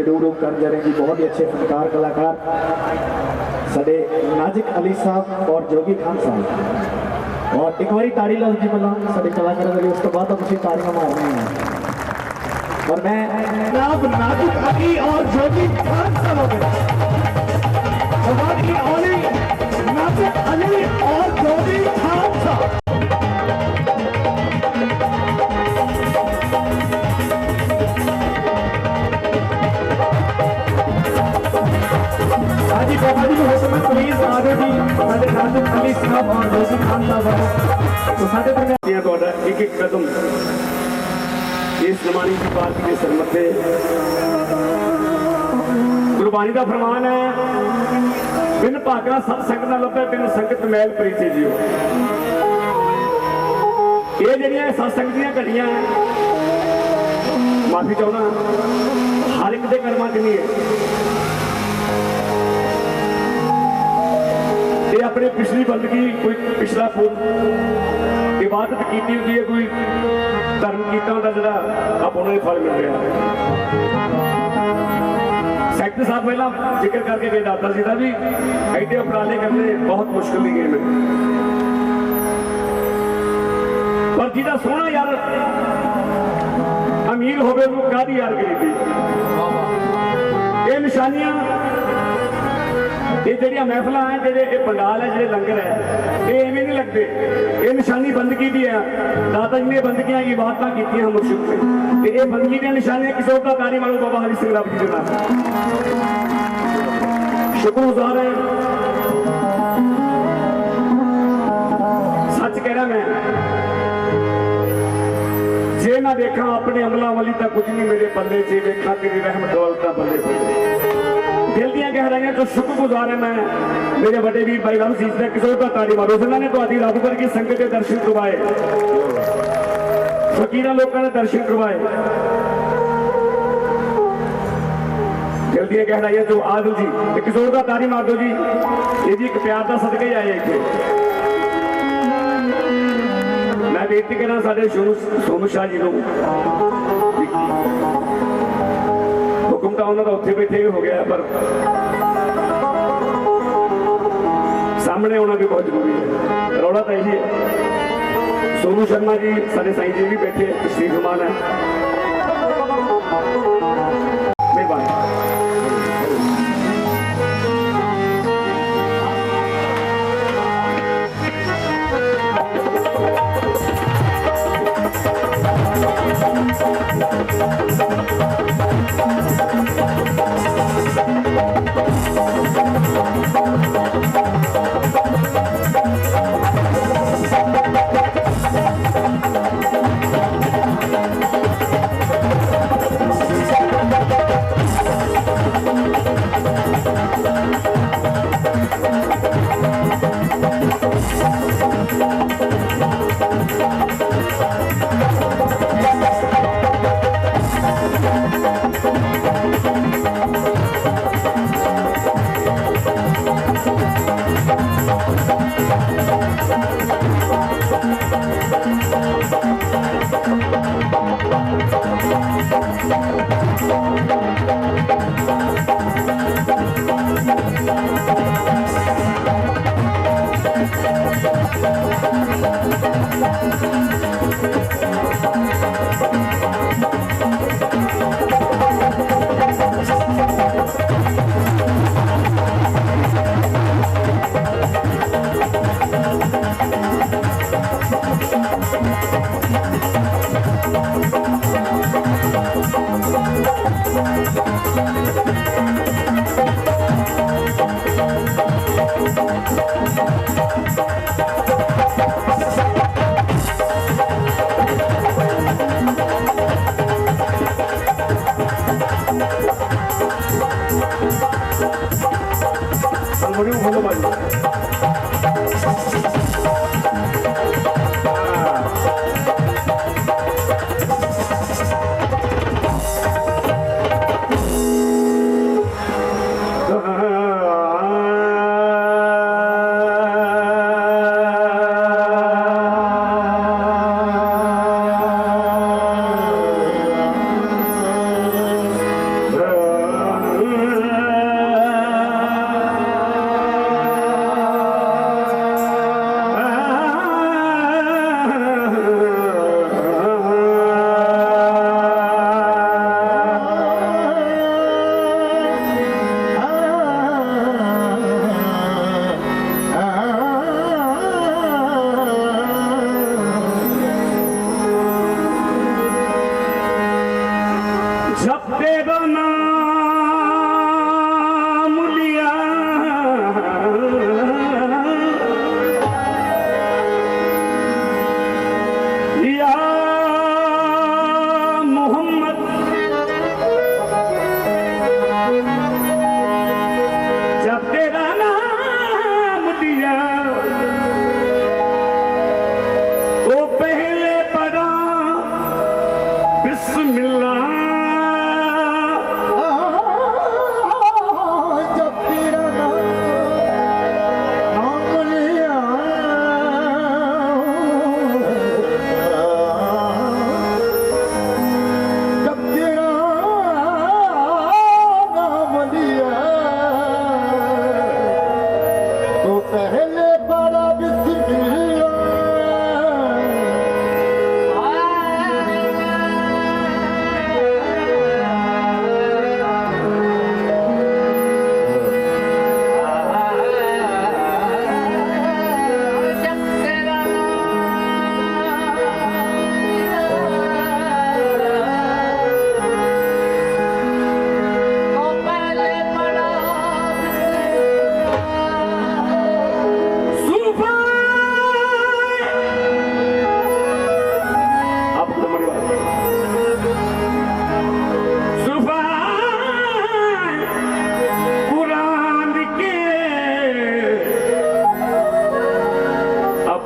डूब डूब कर जा रहे जी, बहुत ही अच्छे फनकार कलाकार साडे नाजिक अली साहब और जोगी खान साहब। और एक बारी ताड़ी लो जी मल्ला साडे कलाकारों के लिए, उसके बाद तुम ताड़ियां मारनी है। और मैं जनाब नाजिक अली और जोगी खान साहब नाजिक अली और जोगी खान साहब। हाजी बाबा जी को हुक्म प्लीज आगे जी साडे नाजिक अली साहब और जोगी खान साहब तो साडे दरमियान ਤੁਹਾਡਾ एक एक कदम इस नमानी की पार्टी के सरमते गुरबाणी का फरमान है, बिन भागा सत संगत ना लभे बिन संगत मैल प्रीति जियो। ये जड़ियां सत्संग दी घड़ियां माफी चाहना हर एक के कर्मां च नहीं है। ये अपने पिछली बंदगी कोई पिछला इबादत की होती है, कोई धर्म किया होता जो आप उन्होंने फल मिल रहा है। सैक्टर साहब पहला जिक्र करके गए दाता जी का भी ऐसे उपराले करने बहुत मुश्किल की गेम है, पर जिदा सोहना यार अमीर होवे वो कादी यार गरीबी। ये निशानियां ये जड़िया महफल है जे पंडाल है जो लंगर है ये इवें नहीं लगते, ये निशानी बंदगी की है। दाता जी ने बंदगियां इबादत की मुर्शिद ने, ये बंदगी दी निशानियां किसी और का तारी मारो बाबा हरि सिंह रब जी के नाम शुक्रगुजार है। सच कह रहा मैं जे ना देखा अपने अमलों वाली तो कुछ नहीं मेरे पल्ले से, देखा तेरी रहमत दौलत बल्ले बल्ले। दिल दियां गहराइयां तो शुक्रगुजार है मैं मेरे बड़े वीर भाई राम सीस ने किशोर का ताड़ी मारो जिन्होंने तो आदि रब करके संगत के दर्शन करवाए, फकीर लोगों ने दर्शन करवाए। दिल दियां गहराइयां तो आदल जी किशोर का ताड़ी मार दो जी, ये जी एक प्यार का सदका ही आए इतने। मैं बेनती करा साडे सोनू शाह जी को, हुक्म तो उन्होंने उत्थे बैठे भी हो गया पर सामने होना भी बहुत जरूरी है। रौला तो यही है। सोनू शर्मा जी साडे साईं जी भी बैठे तशरीफ फरमान है, मेहरबानी।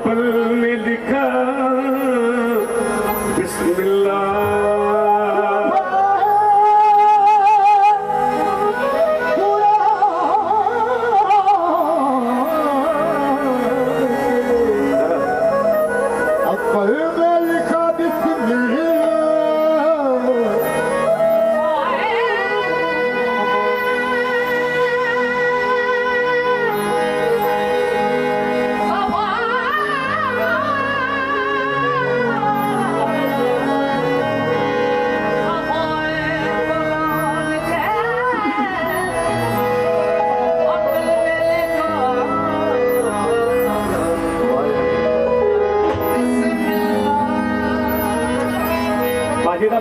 पल में लिखा बिस्मिल्लाह।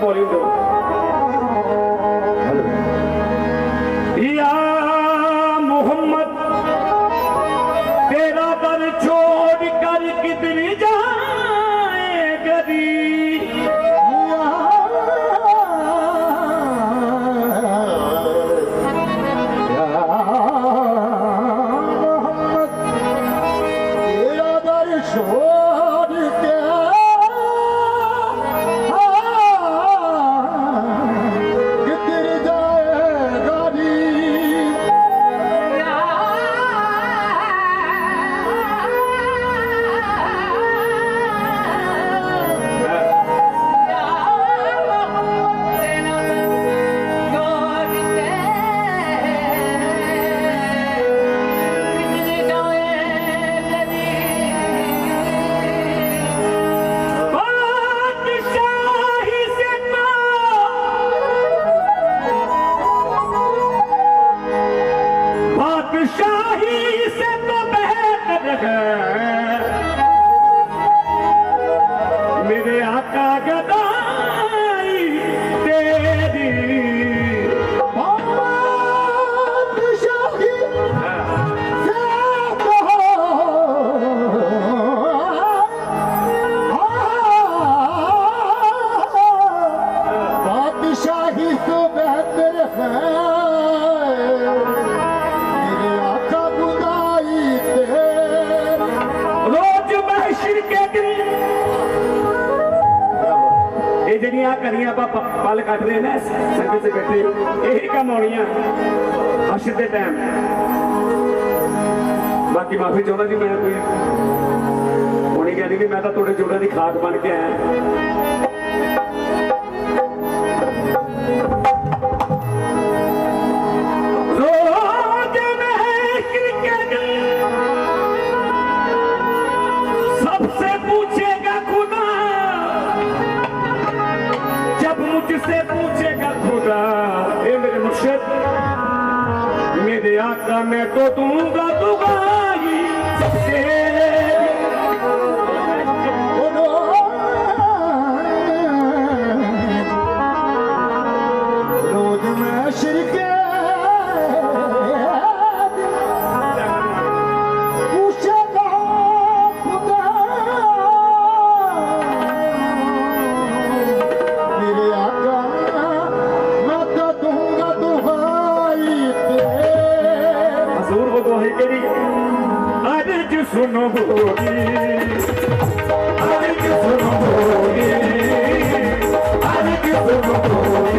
बोली दो या मोहम्मद तेरा दर छोड़ कर किधर जाए गरीब। तेरा दर छोड़ के शाही से तो बेहतर है मेरे आका गदाई तेरी। शाही बादशाही तो बेहतर है जड़िया करियां पल कट रहे हैं संगत से बैठे यही कम आनिया हशर के टाइम। बाकी माफी चाहता जी मैं कोई होनी कहनी कि मैं तो थोड़े जोड़ों की खाक बन के आया। सबसे पूछेगा खुदा मुझसे पूछेगा खुदा ए मेरे मुर्शिद मेरे आका मैं तो दूंगा दुआई रोज में शिरके पूछेगा खुदा अर्ज सुनो बोली अर्ज सुनो बोली अर्ज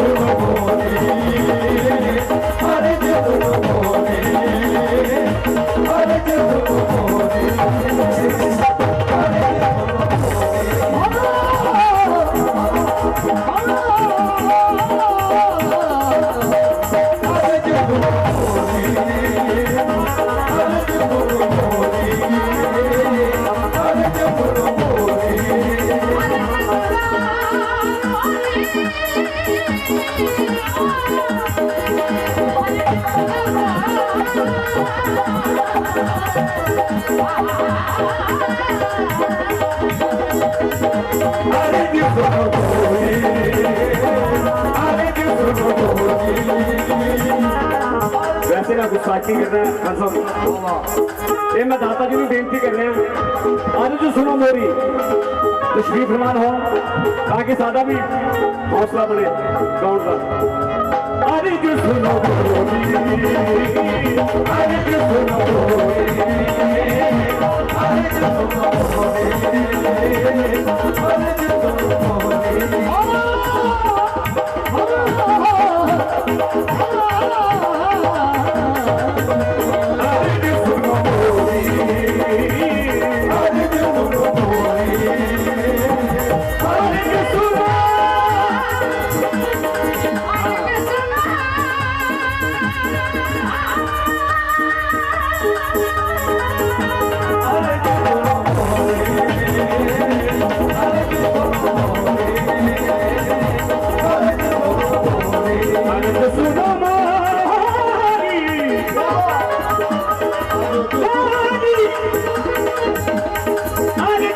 सुनो बोली अर्ज सुनो बोली अर्ज सुनो बोली अर्ज सुनो बोली। वैसे ना गुस्साकी कर रहे हैं कसम ये मैं दाता जी भी बेनती कर रहे हैं आज जो सुनो मोरी तशरीफ फरमान हो ताकि सादा भी हौसला बढ़े गाँव का। अरे जो सुनो मोरी अरे जो सुनो मोरी अरे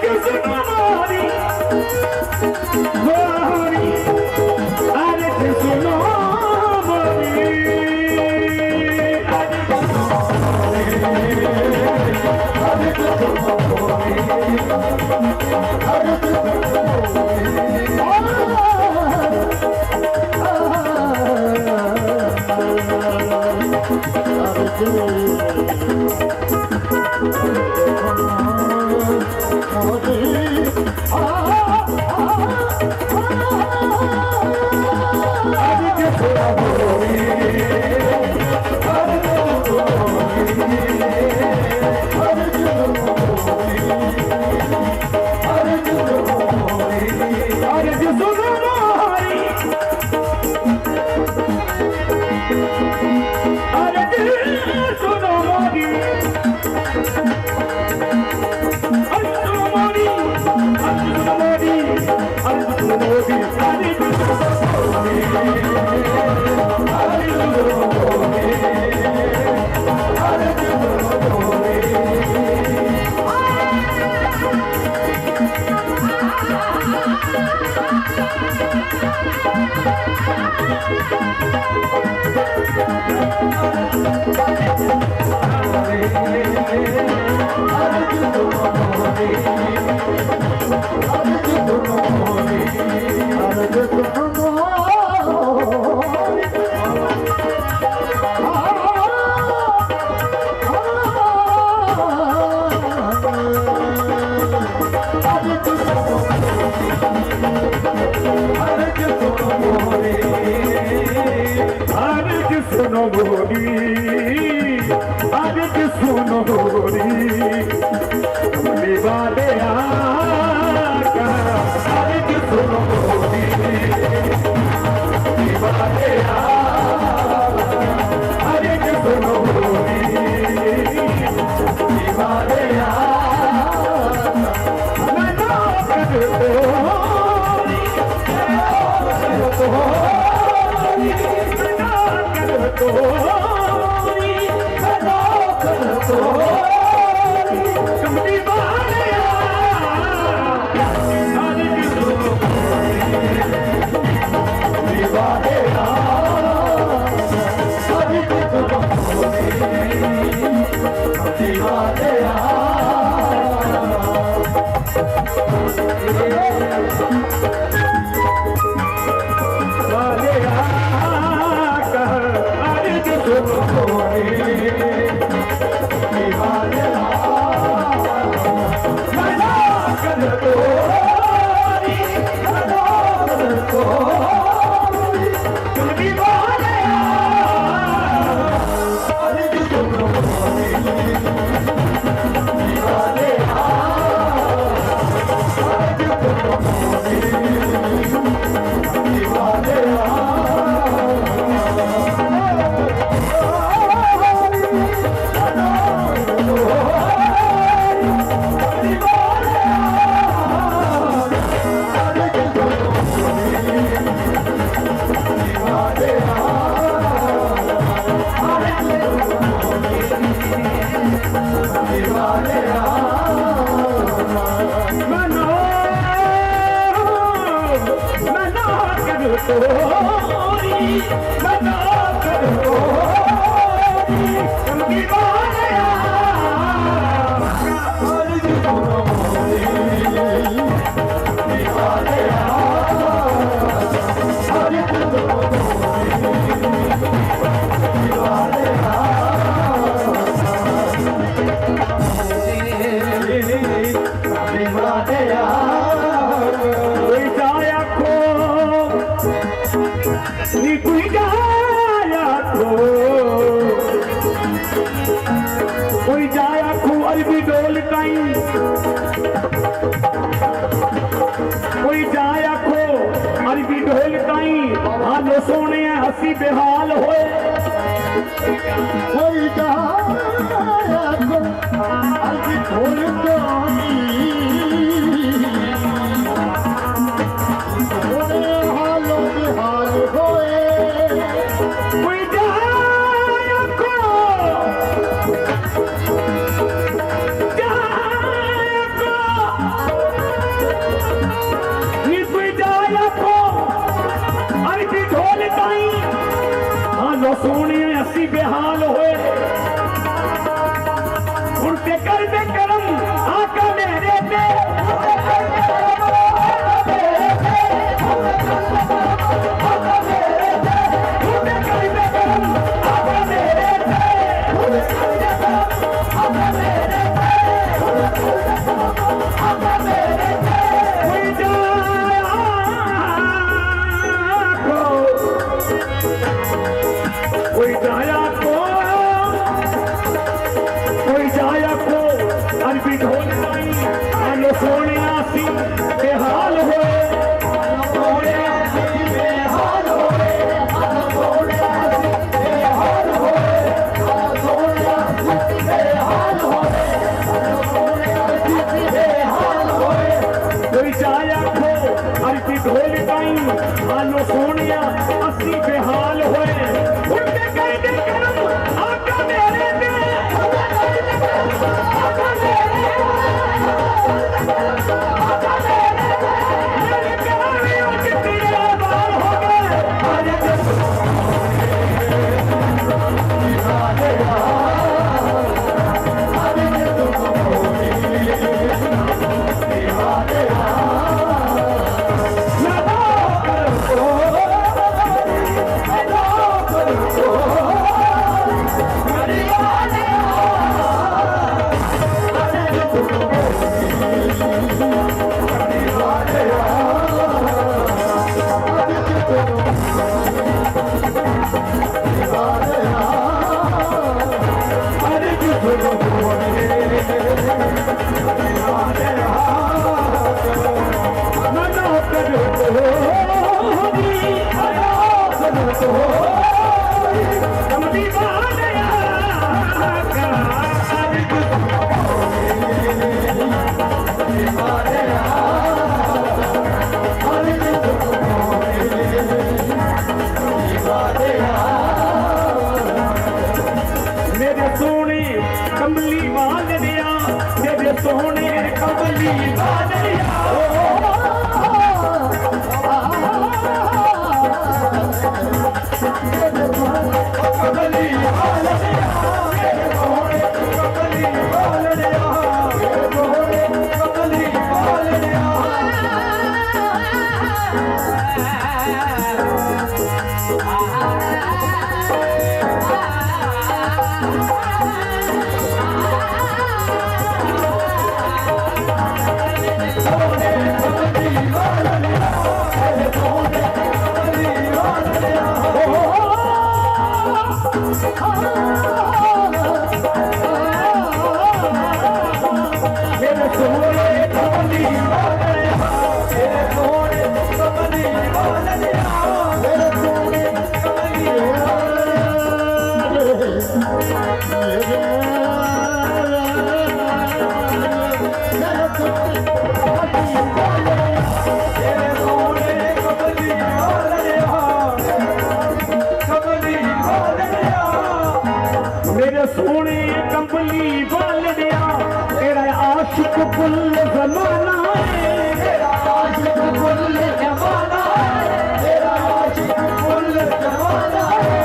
सुनो मोरी मोरी अरे सुनो मोरी कोई जाया खुअर भी डोल काई, कोई जाया खो अरबी ढोल काई, हालो सोने हसी बेहाल होए। कोई जाया खो अरबी ढोल काई, हालो बेहाल होए। कोई जाया खो दे करम आका मेरे पे कोई जाया को अरबी ढोल आलो सोने आसी बेहाल होए कोई जाया को अरबी ढोल आलो सोने आसी बेहाल होए उनके कहने करम आका मेरे पे मेरे सोने कमली बाल दिया मेरे सोने कमली बाल दिया कमली बाल दिया मेरे सोने कमली बाल दिया मेरे सोने कमली बाल दिया मेरे सोने कंबली बाल दिया तेरा आशिक कुल जमाना है तेरा आशिक कुल जमाना है तेरा आशिक कुल जमाना है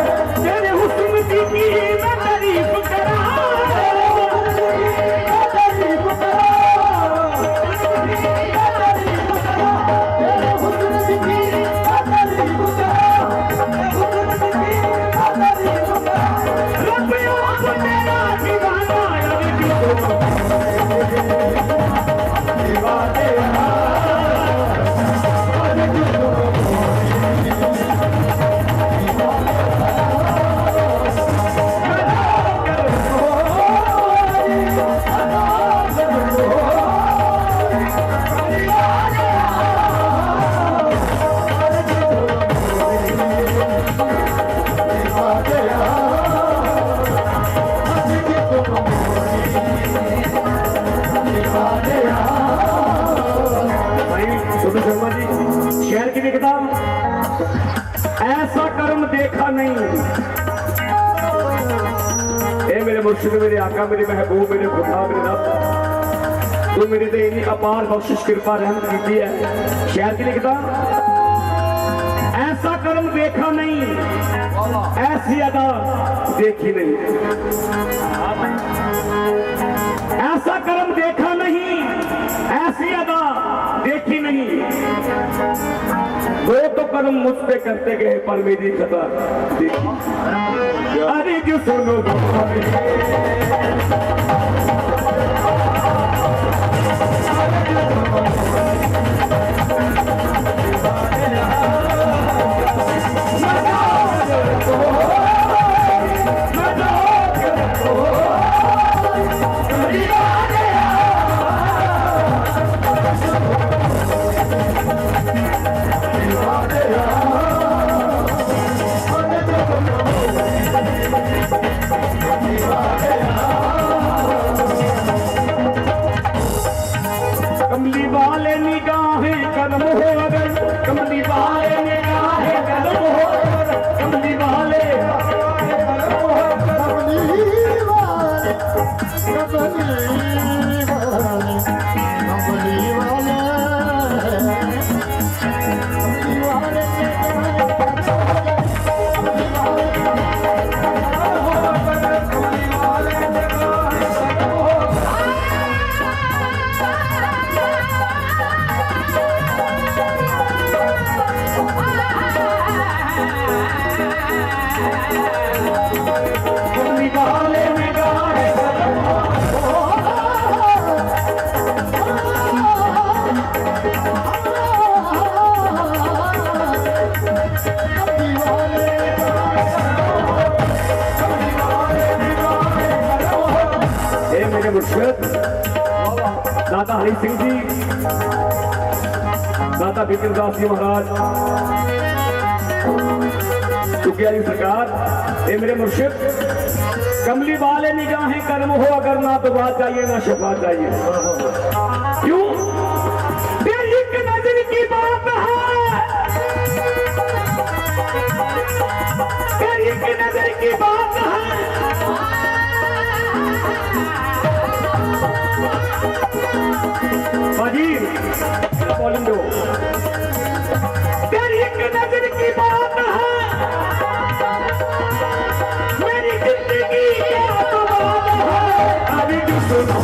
तेरे हुस्न की मैं तारीफ करा तेरे हुस्न की मैं तारीफ करा तेरे हुस्न की मैं तारीफ शर्मा जी शेर की लिखता ऐसा कर्म देखा नहीं ए मेरे मुर्शिद मेरे आका मेरे महबूब मेरे खुदा मेरे रब तू मेरे ते इतनी अपार बख्शिश कृपा रहम की है। शेर की लिखता ऐसा कर्म देखा नहीं ऐसी अदा देखी नहीं ऐसा कर्म देखा नहीं, ऐसी अदा देखी नहीं। वो तो कर्म मुझ पे करते गए पर मेरी खता देखी। अरे जो सुनो कमली वाले निगाहें कदम हो अगर, कमली वाले निगाहें कदम हो अगर, कमली वाले दाता हरि सिंह जी, दाता विक्रमदास जी महाराज, चुकिया जी सरकार, ये मेरे मुर्शिद। कमली वाले निगाहें कर्म हो अगर, ना तो बात चाहिए ना शफा चाहिए। क्यों? तेरी की नजर की बात है, तेरी की नजर की बात है। बाजी कॉलिंग दो, तेरी एक नजर की बात है, मेरी जिंदगी क्या तो बात है। अभी भी सुनो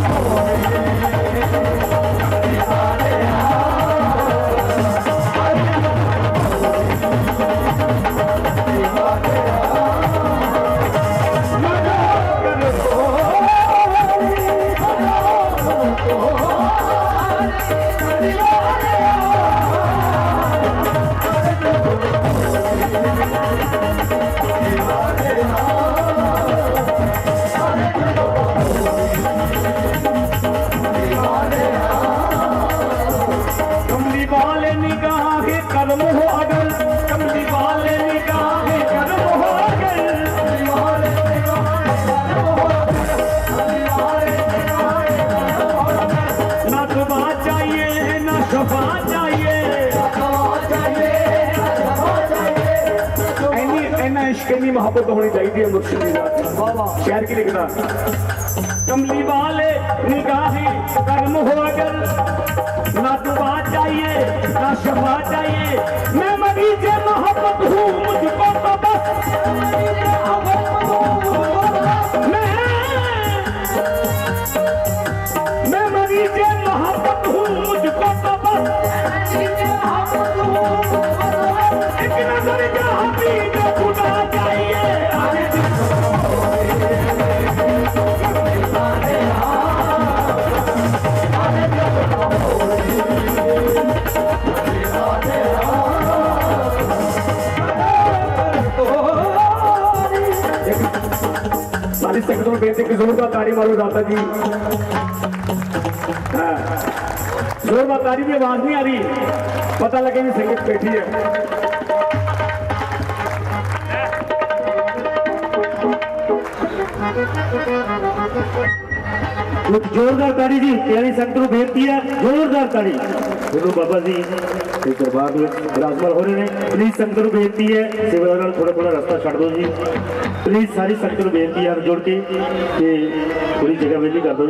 इश्क़ मोहब्बत होनी चाहिए मुर्शिद की जात। शहर की लिखना, कमली वाले निगाहें कर्म हो अगर, ना दुआ चाहिए ना शफा चाहिए। मैं मरीज़ मोहब्बत हूँ, मुझको तो बस मैं मरीज़ मोहब्बत हूँ, मुझको तो बस एक नजर का हबीब खुदा चाहिए। सारी संगतों में बेनती की जोरदार ताड़ी मारो दाता जी। जोरदार ताड़ी की आवाज नहीं आ रही, पता लगे कि संगत बैठी है। जोरदार ताड़ी जी, प्यारी संगत को बेनती है, जोरदार ताड़ी। गुरु बाबा जी दरबार में विराजमान हो रहे हैं। प्लीज संगत को बेनती है, सेवादार थोड़ा थोड़ा रास्ता छड़ दो जी। प्लीज सारी संगत को बेनती है जोड़ के कि थोड़ी जगह वेली कर दो।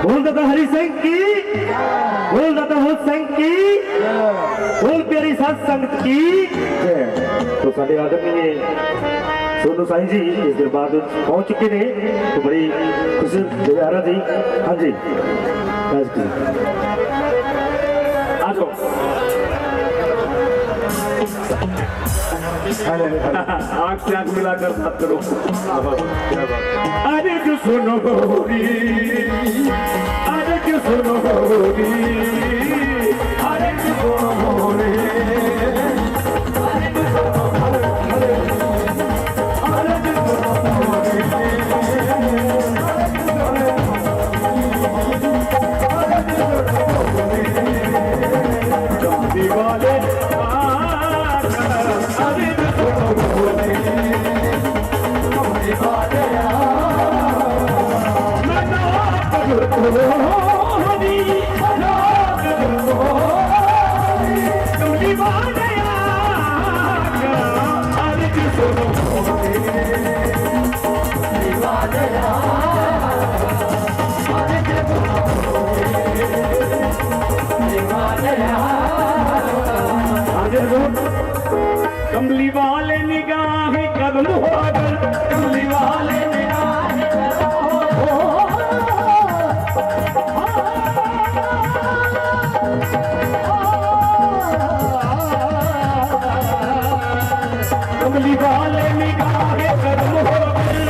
बोल दाता हरि सिंह की, बोल दाता हो सिंह की, बोल प्यारी साथ संगत की। तो साढ़े आदरणीय सोनू साईं जी इस दरबार में पहुंच चुके ने तो बड़ी खुशी जगह थी। हाँ जी आ जाओ। आंख से आंख मिलाकर बात करो। अरे जो सुनो गोरी, अरे जो सुनो गोरी, अरे जो सुनो गोरी, अरे जो सुनो गोरी, अरे जो सुनो गोरी, चांदी वाले कमली वाले निगाहें कदम हो गल, कमली वाले निगाहें कदम हो, कमली वाले निगाहें कदम हो गल,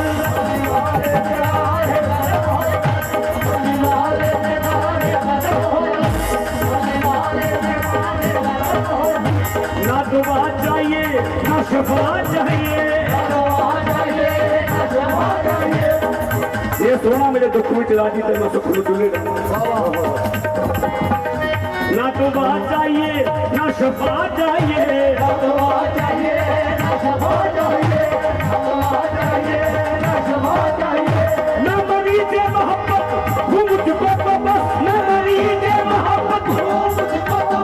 ना दुआ चाहिए ना शफा चाहिए, ये सोना मेरे दुख में चला दी तो मैं सुख में डूबेगा। ना दुआ चाहिए ना शफा चाहिए, ना दुआ चाहिए ना शफा चाहिए, ना शफा चाहिए, ना मरीज मोहब्बत हूँ मुझको तो बस, ना मरीज मोहब्बत हूँ मुझको तो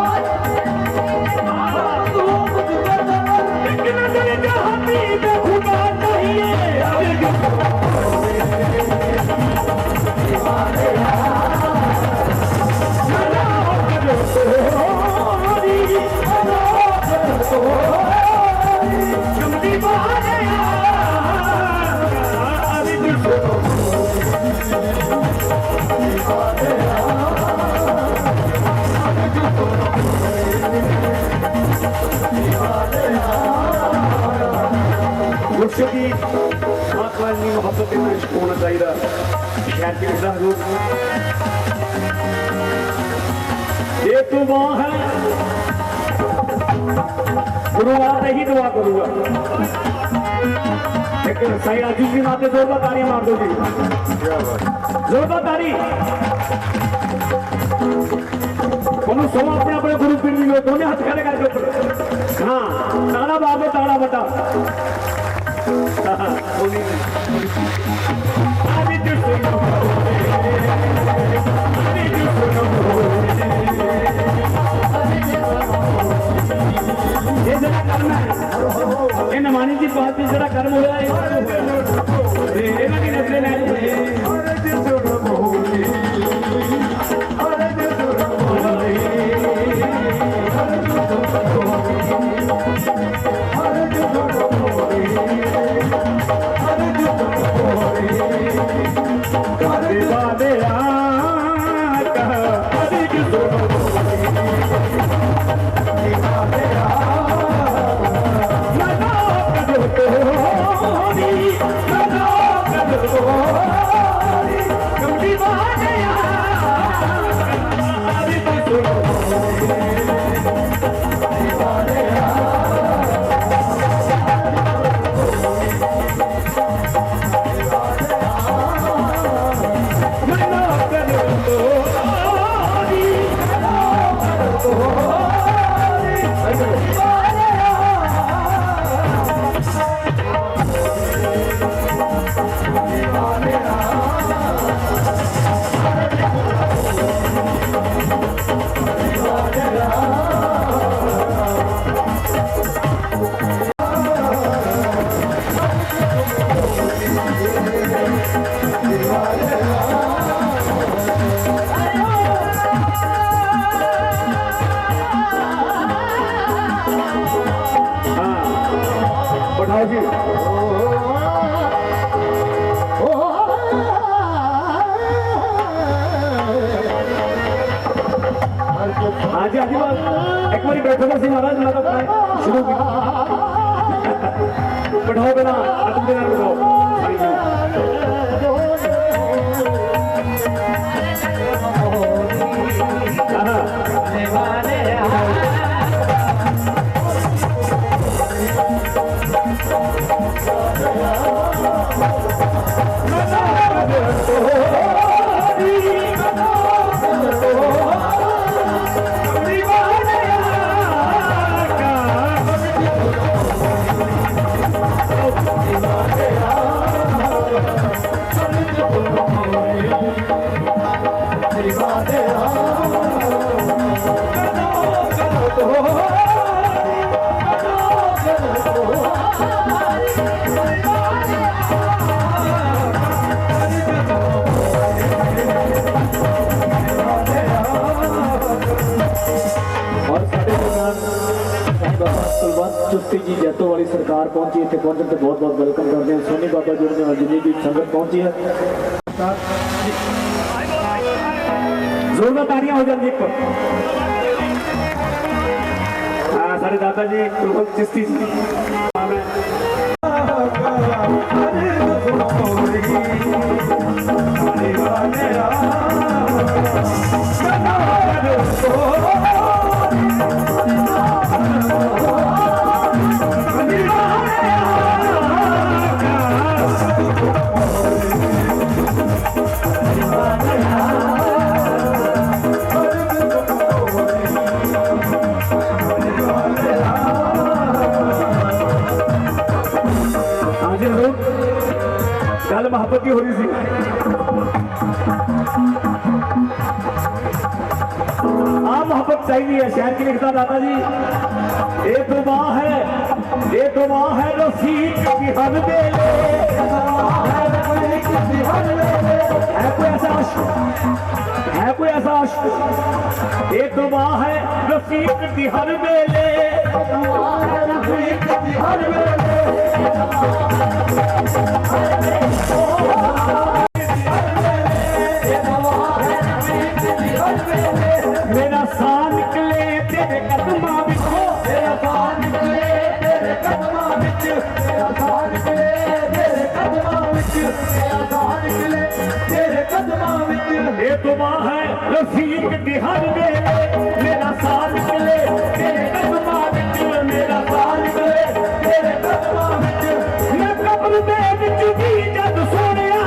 मुर्शिदी आत्मा की मोहब्बत में इश्क होना चाहिए। शहर के लोग ये तो वहाँ है, शुरुआत ही दुआ करूंगा। लेकिन सही अजीब की नाते जोरदार ताली मार दो जी, जोरदार ताली। तुम सो अपने अपने गुरु पीर लो, दोनों हाथ खड़े करके। हाँ ताड़ा बाबो ताड़ा बटा। ये जरा कर्म है, ये नमानी की बात जरा कर्म हो जाए। हाँ, बढ़ाओ जी। हाँ जी एक बार बैठो तो सी महाराज मैं तो शुरू की बैठाओ बिना तुम बिना चुस्ती जी जैतो वाली सरकार पहुंची इतने पहुंचने से बहुत बहुत वेलकम करते हैं। सोनी बाबा जी ने जितनी भी संगत पहुंची है जोरदार तालियां हो जाएंगी पर सारे दादा जी बिल्कुल चिश्ती जी गल मोहब्बत की हो रही थी। मोहब्बत चाहिए है शहर की लिखता दादा जी ये तो माँ है रफीक की हर बेले है कोई ऐसा आशिक ये तो माँ है रफीक की हर बेले मेरा साह निकले तेरे कदमां विच मेरा साह निकले तेरे कदमां विच मेरा साह निकले तेरे कदमां विच मेरा साह निकले तेरे कदमां विच ये दुआ है रफीक दी हर वेले मेरा साह निकले तेरे कदमां विच मेरा साह निकले तेरे कदमां विच मैं कब्र दे विच भी जद सोनिया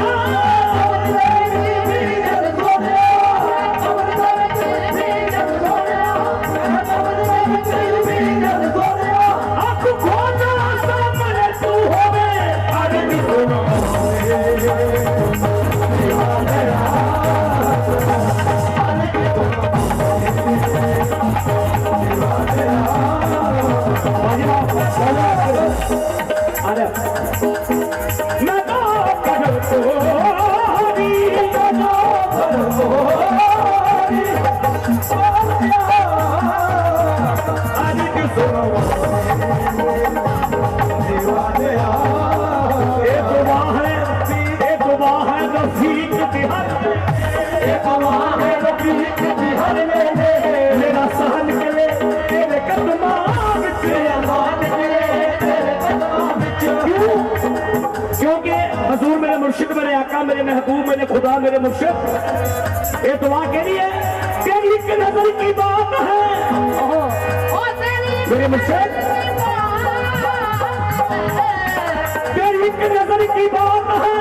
मेरा साह निकले तेरे कदमां विच क्योंकि हजूर मेरे मुर्शिद मेरे आका मेरे महबूब मेरे खुदा मेरे मुर्शिद ये दुआ के लिए तेरी एक नजर की बात है मेरे मुर्शिद तेरी एक नजर की बात है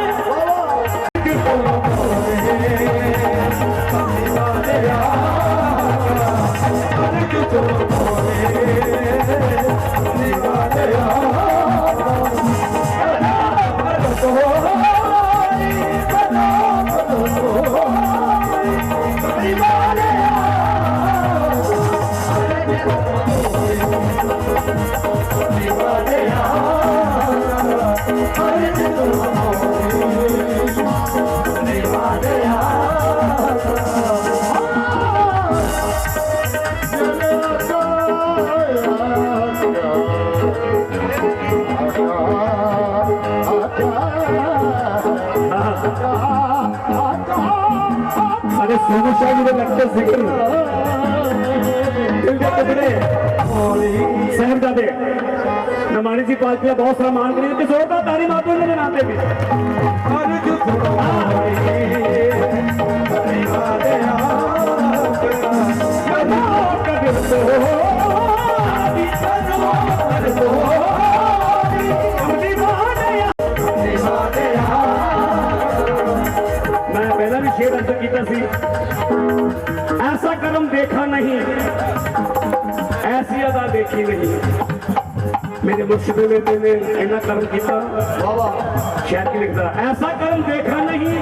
सोनू शाह जी ने लेक्चर जिक्र दिल के टुकड़े साहबजादे नमानी जी पालकियां बहुत सारा मान करी कि जोरदार तारी मातो ने नाते भी मैं पहला भी शेर अंतर किया सी ऐसा कर्म देखा नहीं ऐसी अदा देखी नहीं मेरे मुर्शिद ने इन्ना कर्म किया शायर की लिखता ऐसा कर्म देखा नहीं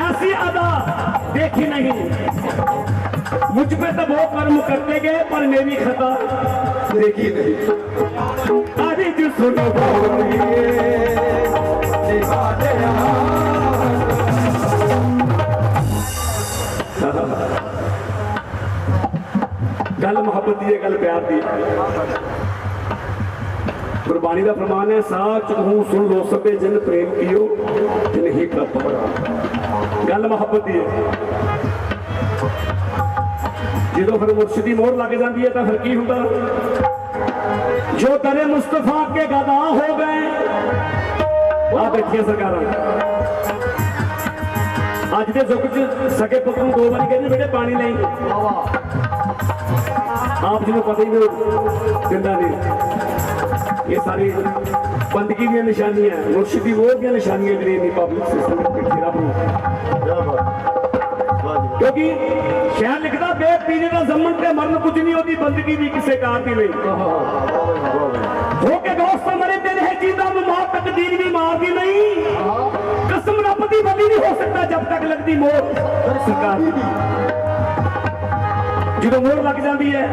ऐसी अदा देखी नहीं मुझ पे तो वो कर्म करते गए पर मेरी खता देखी नहीं अरे जो सुनो गल मुहब्बत दी गल प्यार दी गुरबानी का फरमान है साच हूं सुन लो सबे जिन प्रेम कियो जिन ही प्राप्त गल मुहब्बत दी जो फिर मुर्शिद की मोहर लग जाती है तो फिर की होता जो तेरे मुस्तफा के गदा हो गए आ बैठिया सरकार अज के युग च सके पुत्र दो बार कहते बेटे पानी नहीं आप जिन्हें पता ही नहीं दिंदा नहीं ये सारी बंदगी दी निशानियां मुर्शिद की मोहर दी निशानियां जी पब्लिक सिस्टम क्योंकि शायर लिखता बेपीने का जमन ते मरण कुछ नहीं होती बंदगी भी किसी कार की नहीं हो के दोस्त मरे दिन है जीता मार तकदीर भी मार दी नहीं कसम रब दी बली नहीं हो सकता जब तक लगती मोर सरकार जो मोर लग जाती है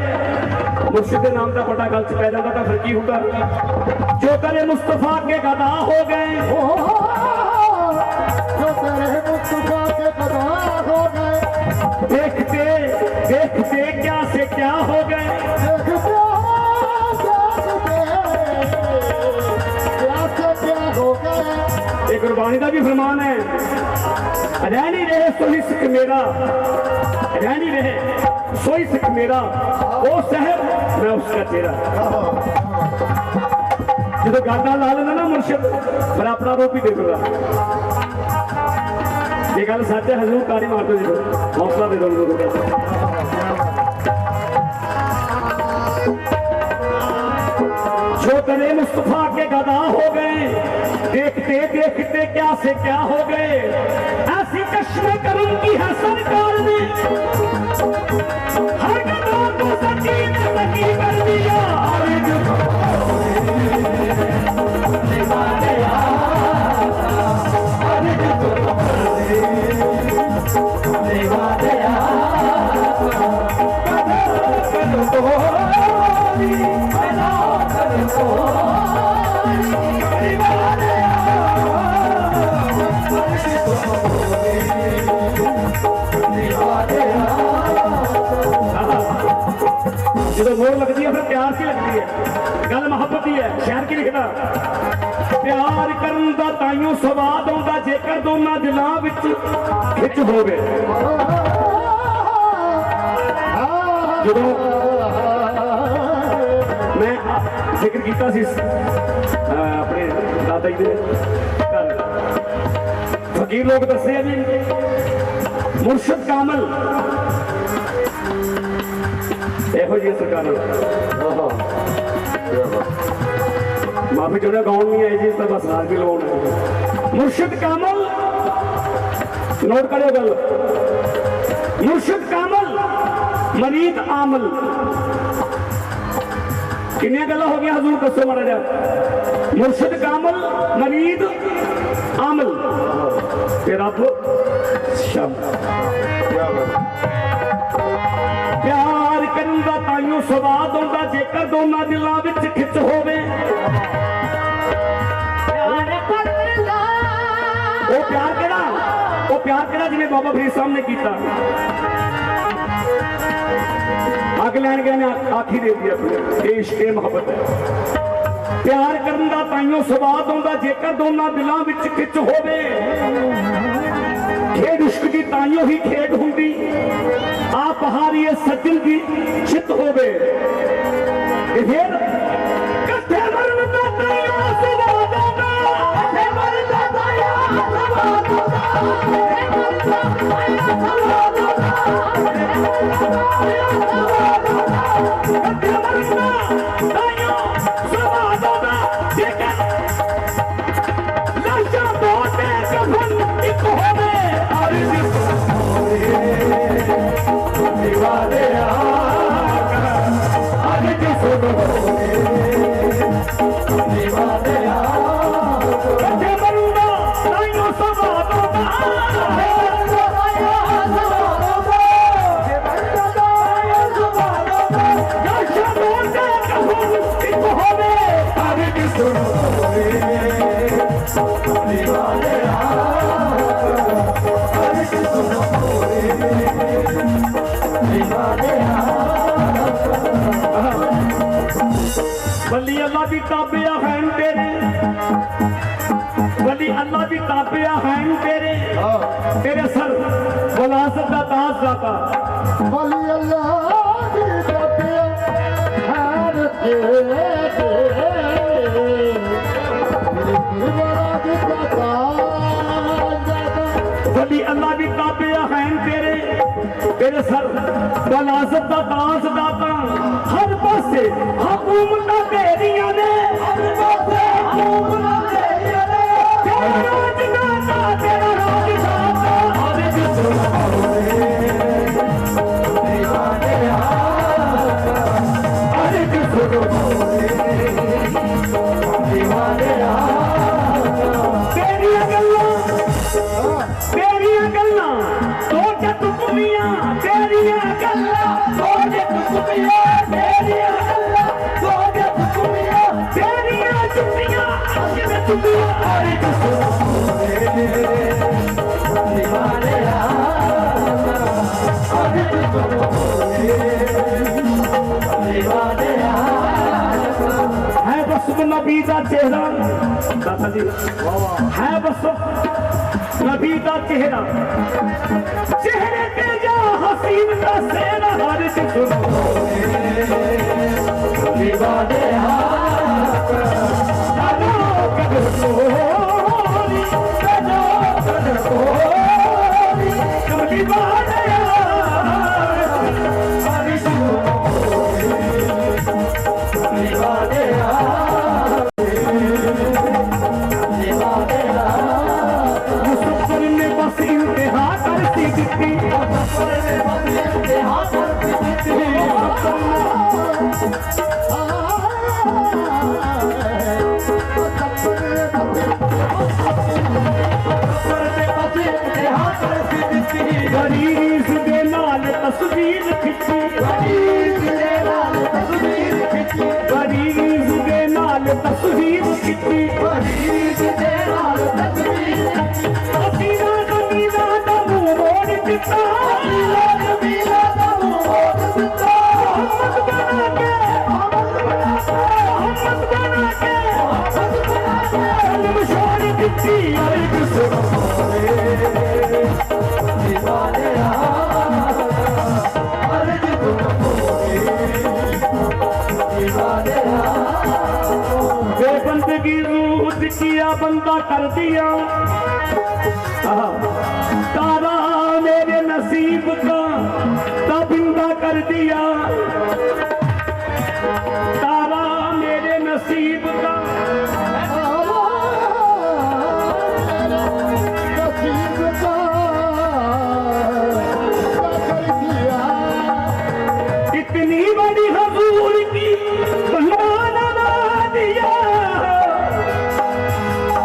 मुर्शिद के नाम का पता गल च पै जाता तो फिर की होगा जो तेरे मुस्तफा के गदा हो गए जो तेरे मुस्तफा के गदा हो गए देखते देखते क्या से क्या हो गए एक गुरबानी का भी फरमान है रह नहीं रहे सोई सिख मेरा रह नहीं रहे सोई सिख मेरा वो शहर मैं उसका चेहरा जो गाना ला लेना ना मुर्शिद फिर अपना रूप ही दे दूंगा ये गल सच है हजूर कारी मार दो जी हौसला दे दो जो तेरे मुस्तफा के गदा हो गए देखते देखते क्या से क्या हो गए ऐसी कश्मे करम की है सरकार ने हर गदा को सकी कर दिया जो मोर लगती है फिर प्यार की लगती है गल मुहब्बत ही है शहर की लिखना प्यार करन दा ताइयों स्वाद आउंदा जेकर दोना दिलां विच खिच होवे जदों मैं जिक्र किया सी अपने दादा जी दे घर फकीर लोग दसदे जी मुर्शिद कामल एहो जी सरकार माफी जो गाउन नहीं आई जी बस हार भी लोन मुर्शिद कामल नोट करो गल मुर्शिद कामल मरीद आमल किन्निया गल हो गया हजूर दसो माड़ा जा मुर्शिद कामल मरीद आमल ते रब शब्द प्यार करन दा ताइयों स्वाद आउंदा जेकर दोना दिलां विच खिच होवे वो प्यार केड़ा जिन्हें बाबा फरीद साहब ने किया अग लैन गए ने आखी दे दी अपनी इश्क मोहब्बत है प्यार करन दा ताइयों स्वाद आउंदा जेकर दोना दिलां विच खिच होवे खेड इश्क दी ताइयों ही खेड हुंदी आप बहारी सज्जन की चित हो गए फिर कट्ठे मरन दा ताया सवाद दा कट्ठे मरन दा ताया सवाद दा कट्ठे मरन दा ताया सवाद दा कट्ठे मरन दा ताया सवाद दा जेकर लाशा बोटे कफन एक होवे अरे दीवाने आका आगे के सुनो दीवाने आका कटे मरूंगा ताइयो सवादों का आगे के सुनो दीवाने वली अल्लाह की ताबिया हैं तेरे वली अल्लाह की ताबिया हैं तेरे तेरे सर वलासत का ताज जाता वली अल्लाह की ताबिया हैं तेरे वली अल्लाह की ताबिया हैं तेरे तेरे सर वलासत का ताज जाता हर पासे हुकूमत तेरियां ने हर पासे हुकूमत तेरियां ने तेरा राज दाता तेरा राज दाता हर जिसम दीवाने आका हर जिसम दीवाने आका तेरियां गल्लां तो जत कुमियां तेरियां गल्लां तो जत कुमियां तेरियां गल्लां तो जत कुमियां तेरियां चुप्पियां आगे चुप्पियां अरे दीवाने आगे दीवाने है बस नबी का चेहरा दादा जी है बस नबी का चेहरा चेहरे पे जा हसीन का सेना हर सुनो दीवाने दादा कदर कोरी दादा कदर कोरी तुम दीवाने हर सुनो दीवाने गरीब दे नाल तस्वीर खिंची गरीब दे नाल तस्वीर खिंची गरीब दे नाल तस्वीर खिंची गरीब दे नाल तस्वीर खिंची असीना मीना दा मुंह मोड़ दिता असीना मीना दा मुंह मोड़ दिता मोहम्मद बना के मशहूर खिंची अरे सुनो दीवाने बंदगी रूद किया बंदा कर दिया तारा मेरे नसीब का तबिंदा कर दिया तारा मेरे नसीब का इतनी बड़ी हजूर की बना दिया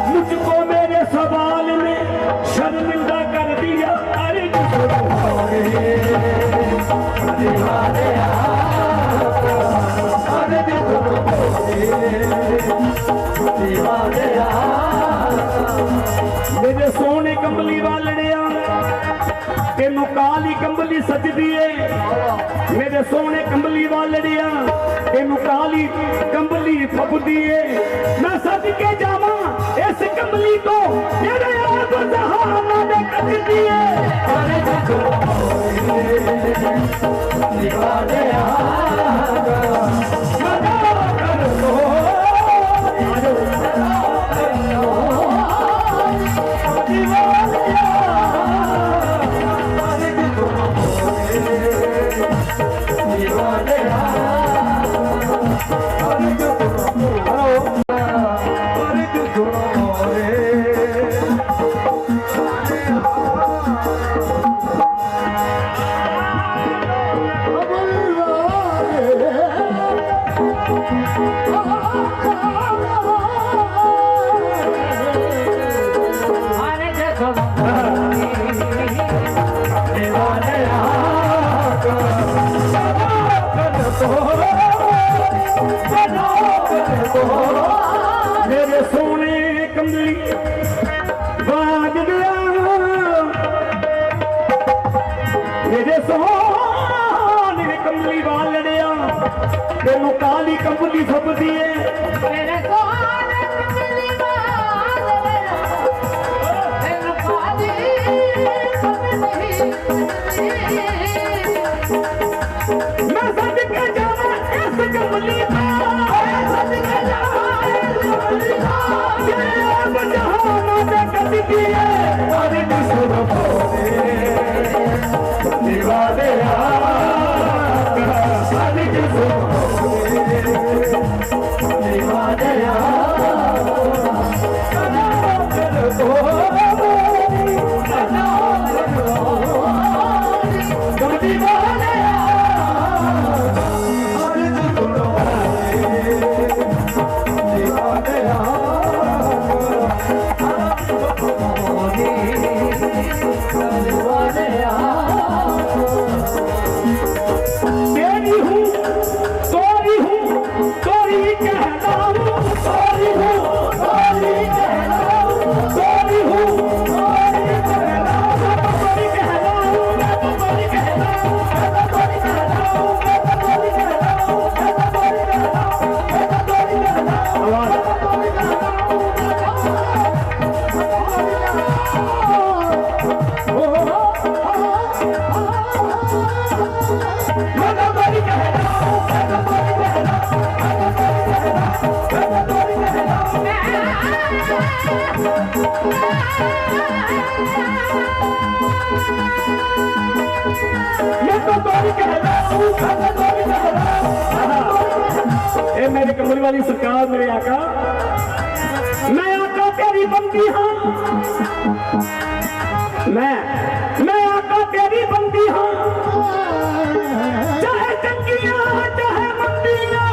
मुझको मेरे सवाल में शर्मिंदा कर दिया अरे मेरे सोने कंबली वालड़िया तेनू काली कंबली सजदी है मेरे सोने कंबली वालड़िया तेनू काली कंबली फपदी है मैं सज के जावा इस कंबली तो तेरे याद जहां ना कटदी है मेरे सोने कमली बाज दिया मेरे सोने कमली वालड़िया तेनू काली कमली फबदी है मेरे सोने कमली तेनू काली मैं सज के जावा इस कमली ए मेरे कमली वाली सरकार मेरे आका मैं आका तेरी बंदी हाँ मैं आका तेरी बंदी हाँ चाहे चंगियां चाहे मंदियां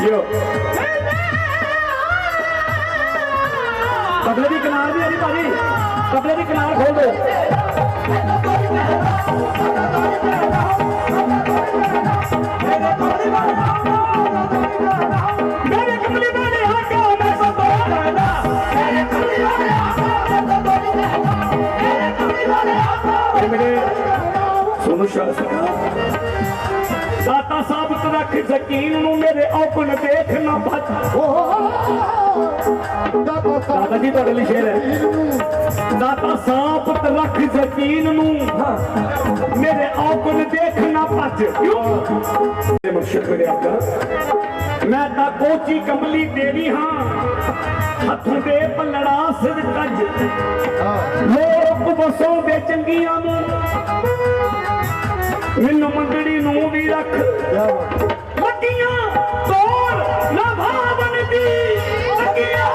यो तबले की किनार भी है भाजी तबले की किनार खोल दो मेरे कमली वाले आका मैं सब मेरे सुनो शाह दाता साबित रख यकीन नू मेरे औगण देखना बच दादा जी ਤੁਹਾਡੇ ਲਈ ਸ਼ੇਰ ਹੈ दाता साबित रख यकीन नू मेरे औगण देखना बच क्यों मुर्शिद मेरे आका मैं ता कोची कमली तेरी हाँ हथों दे पलड़ा सिर कज लोक बसों दे चंगियां नू मैनू मंगड़ी नू भी रख लगियां तोड़ ना भावन दी लगियां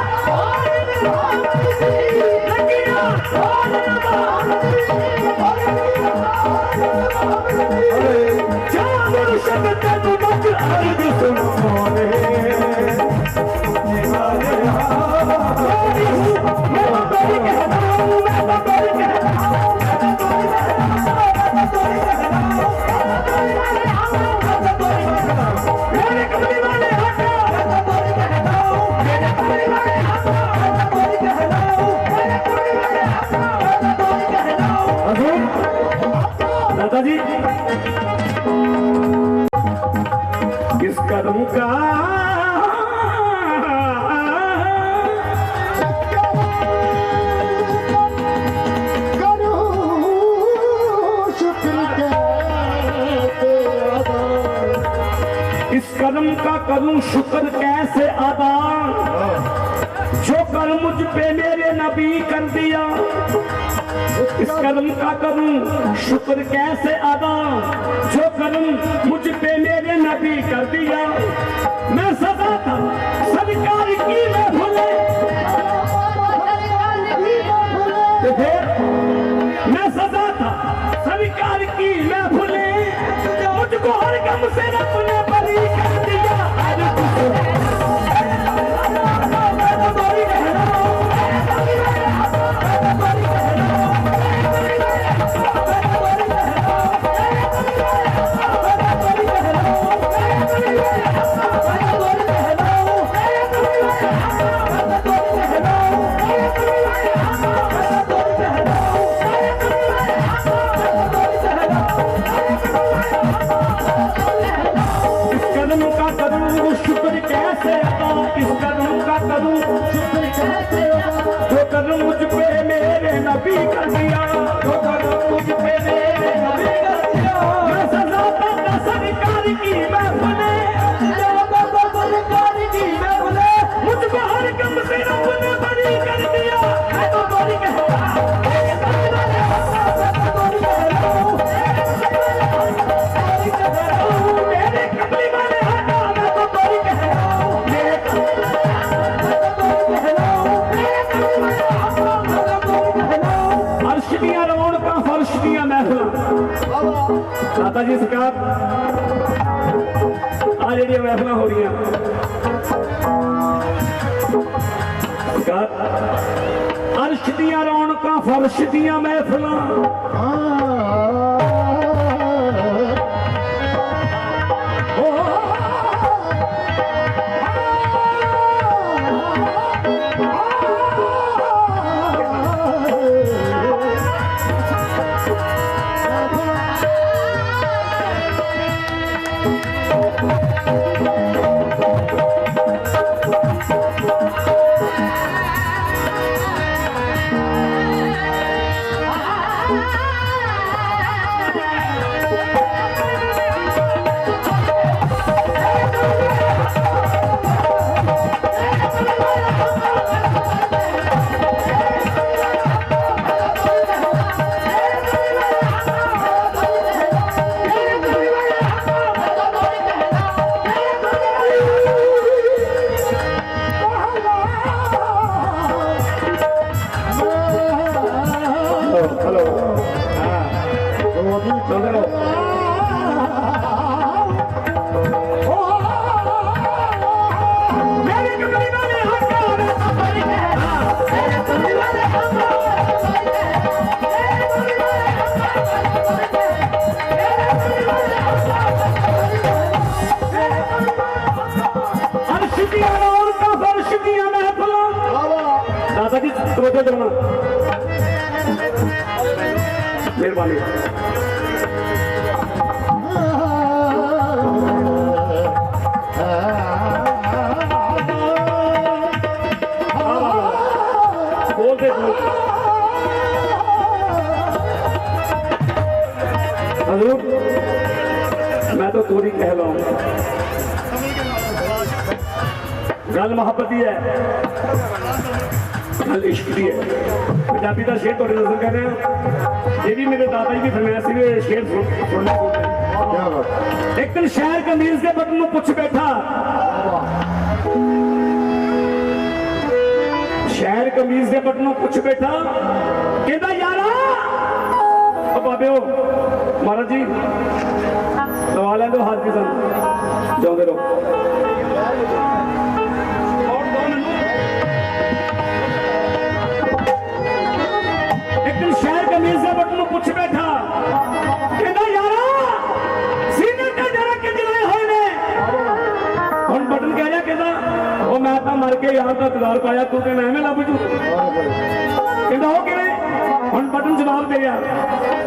दादाजी किस कदम का इस कदम का करूं शुक्र कैसे अदा जो कर मुझ पे मेरे नबी कर दिया इस कदम का करूं शुक्र कैसे अदा जो करूं मुझ पे मेरे नबी कर दिया मैं सदा था सरकार की मैं भूले दाता जी सरकार आ जी महफिल हो रही सरकार अर्श दियां रौनकां फर्श दियां महफिल मेहरबानी बोलते हजूर मैं तो थोड़ी कह रहा हूं गल मोहब्बत ही है गल इश्क की है पंजाबी का शेर थोड़े नजर कर रहे हैं ये भी मेरे दादा जी की फरमाइश से शेर सुनने को एक दिन शहर कमीज के बटन में पुछ बैठा शहर कमीज के बटन में पुछ बैठा कहता यारा बाबे महाराज जी दवा लें दो हाथ की सन जाते रहो एक दिन शहर कमीज के बटन में पुछ बैठा कहता यारा सीने ते जरा के जलाए हुए ने हुन बटन कह रहा कहता वो मैं तो मर के यार का इंतजार पाया तू कहना एवं लभ जू कहता वो कि हुन बटन जवाब दे यार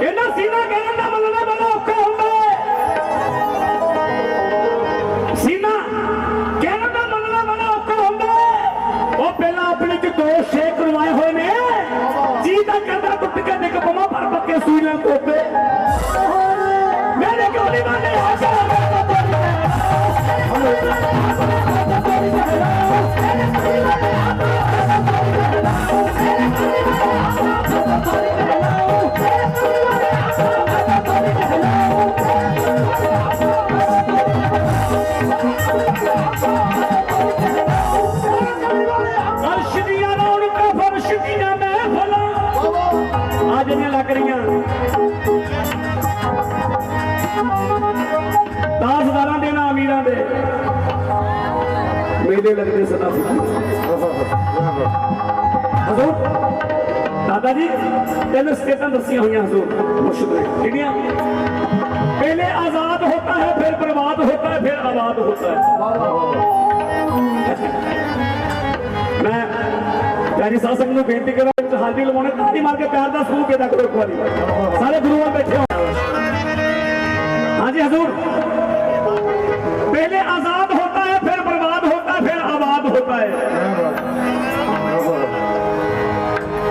कहना सीना कहने का मनना बड़ा औखा होता है सीना कहने का मनना बड़ा औखा होता है वो पहला अपने च दो शेक करवाए हुए ने जी का कहता टुट के देख पमा पर पक्के सुई ले कोपे मेरे गोली मारने आशा आज नहीं लग रही दासदार देना अमीर दे मेले लगते सदा हजूर दादा जी तीन स्टेटां दसिया हुई हजूर मुर्शिद ने किहड़ियां पहले आजाद होता है फिर बर्बाद होता है फिर आबाद होता है मैं प्यारी साध संगत को बेनती कर हाथी लवाने ताली मार के प्यार का सबूत पैदा करो एक बार सारे गुरुआ बैठे हो हाँ जी हजूर पहले आजाद होता है फिर बर्बाद होता है फिर आबाद होता है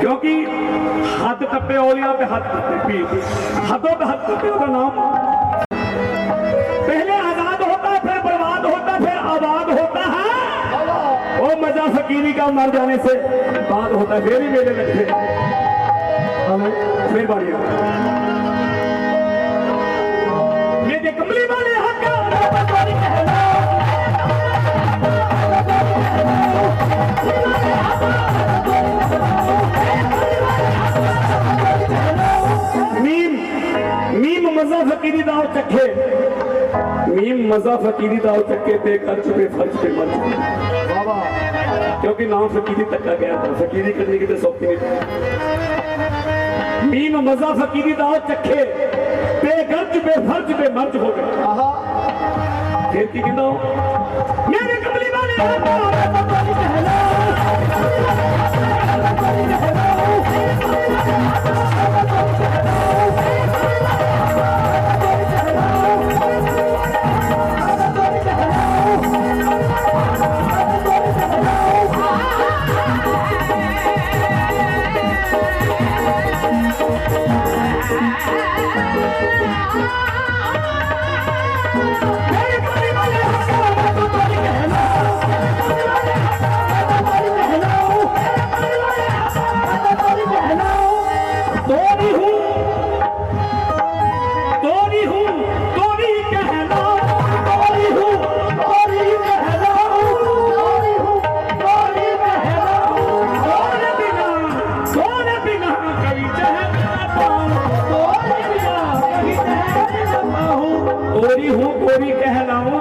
क्योंकि हाथ टप्पे औलिया पे हाथ टप्पे पीर हाथों पे हाथ टप्पे का नाम पहले आजाद होता है फिर बर्बाद होता है फिर आबाद होता है वो मजा फकीरी का मर जाने से बात होता है फिर ही मेरे लगते मेहरबानी ये कमली वाले हक मीम मीम मजा फकीरी दाव मजा फकीरी दाव चक्के ते कर चुके फर्ज पे मर चुके क्योंकि नाम फकीरी तक का गया था फकीरी करने की तो सौखी नहीं मीम मजा फकीरी दाव चक्के बेगर्ज बेफर्ज बेमर्ज हो गए फिर की कहना मेरे कमली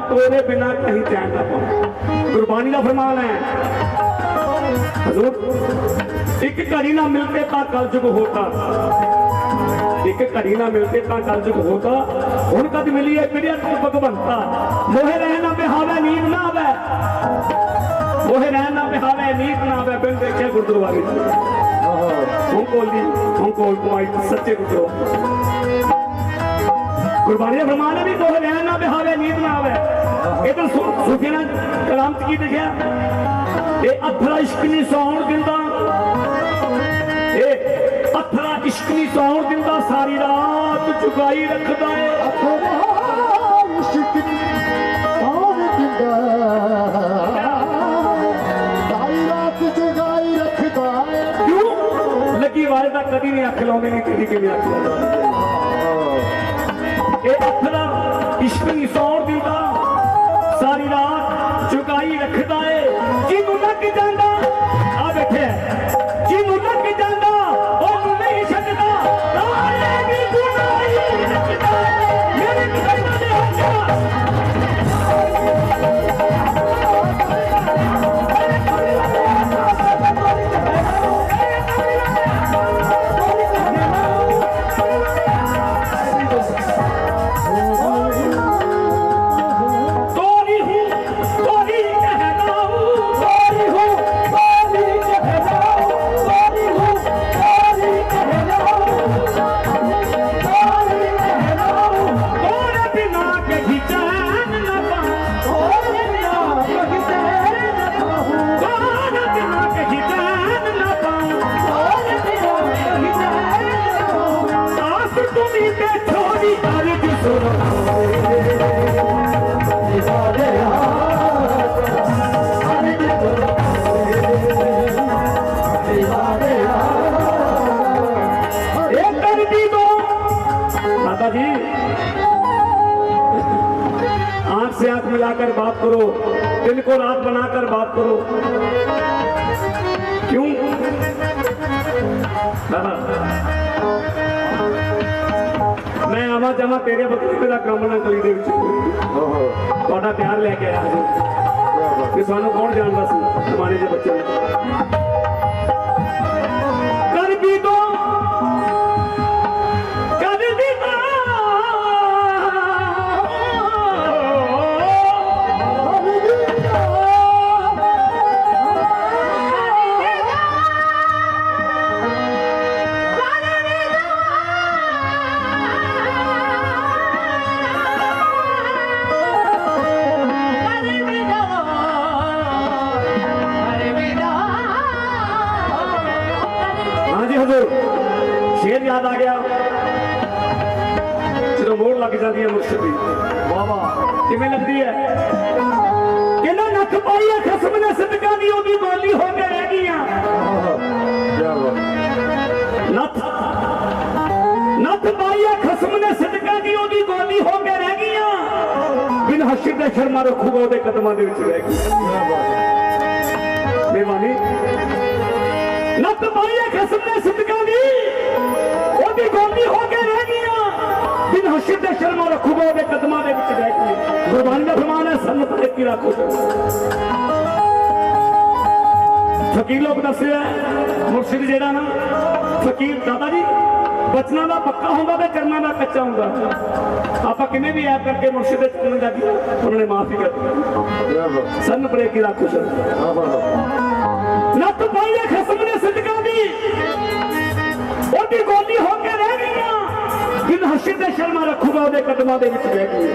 तोरे बिना कहीं चैन न पाऊं गुरबानी का फरमान है हजूर एक घड़ी ना मिलते ता कलयुग होता एक घड़ी ना मिलते ता कलयुग होता हुण कद मिली है पीढ़िया भगवंता मोहे रहना बिहावे नींद ना आवे मोहे रहना बिहावे नींद ना आवे बिन देखे गुरुद्वारे हूं कोल कुमाई सच्चे गुरुद्वारे गुरबानी का फरमान है भी मोहे रहना बिहावे नींद ना आवे इधर सूफी ने कलाम की लिखा ये अथरा इश्क नहीं सौण दिंदा ये अथरा इश्क नहीं सौण दिंदा सारी रात चुकाई रखदा है क्यों लगी वाले का कभी नहीं अख लाउंदे नहीं कभी किवें अख लाउंदा ये अथरा इश्क नहीं सौण दिंदा सारी रात चुकाई रखदा है जिन्हों लग जांदा आ बैठे जिन्हों लग जांदा ओनू नहीं छड्डदा ताले भी गुनाही रखदा मेरे कदम दे से आंख मिलाकर बात करो दिन को रात बनाकर बात करो क्यों मैं आवा जावा तेरे बकरीद का काम ना गली दे थोड़ा प्यार लेके आया कि सानू कौन जानता सी जमाने के बच्चे कर भी दो शेर याद आ गया जो मोड़ लग जाती है मुर्शिद की वाह वाह किमें लगती है कि ना नख पाई है खसम ने सदका दी ओदी बोली हो के रह गईयां नथ पाई है खसम ने सदका दी ओदी बोली हो के रह गईयां बिन हशर दे शर्मा रखूगा ओदे कदमां दे विच रह गई मेहरबानी नथ पाई है खसम ने सदका दी ओदी बोली हो के रह गईयां बिन मुर्शिद दे शर्मा रखूगा ਉਹਦੇ ਕਦਮਾਂ ਦੇ ਵਿੱਚ ਬੈਠ ਕੇ ਗੁਰਬਾਣੀ ਦਾ ਫਰਮਾਨ ਹੈ ਸਾਨੂੰ ਪੱਕੀ ਰੱਖੋ फकीर लोग दसिया मुर्शिद जेड़ा ना फकीर दादा जी बचना का पक्का होगा तो करना का कच्चा होगा आप किन्ने भी ऐप करके मुर्शिद चलने जाती उन्होंने माफी कर दी सन पड़े की राखो सर नत पाइए खसम ने सिद्दका दी ओदी गोली होके रह गई जिन हर्षिद दे शर्मा रखूगा ਉਹਦੇ कदमां ਦੇ ਵਿੱਚ बैठ गई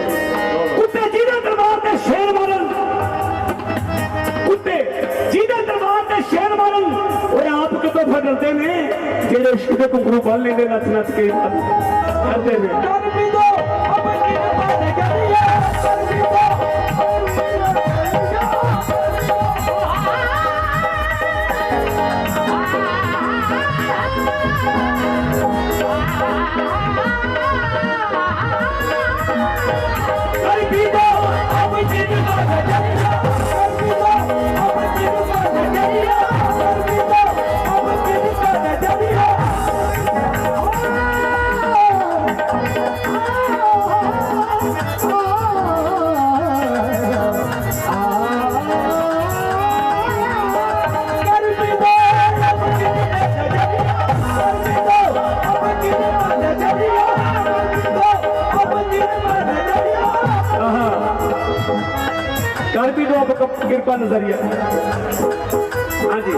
कुत्ते जिहदे दरबार ते शेर मारन कुत्ते जिहदे दरबार शेर मारन और आप कितों फिर डरते ने जेड़े इश्क के घुंघरू बन लेंदे नच नच के करते ने कर भी दो अब कृपा नजरिया हाँ जी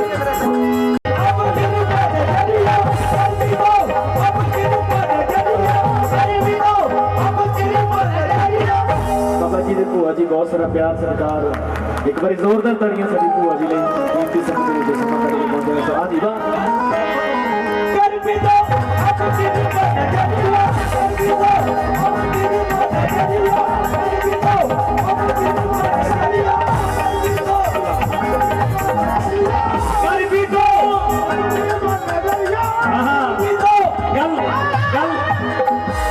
बाबा जी ने भूआ जी बहुत सारा प्यार सरकार एक बार जोरदार ताड़ियां साडी भूआ जी ਲਈ कीमती संगत ਦੇ ਜਿਸਮ ਤਾੜੀ ਲਗਾਉਂਦੇ ਨੇ ਆ ਜੀ ਵਾਹ कर भी दो अब कृपा नजरिया कर भी दो अब कृपा नजरिया कर भी दो अब कृपा नजरिया कर भी दो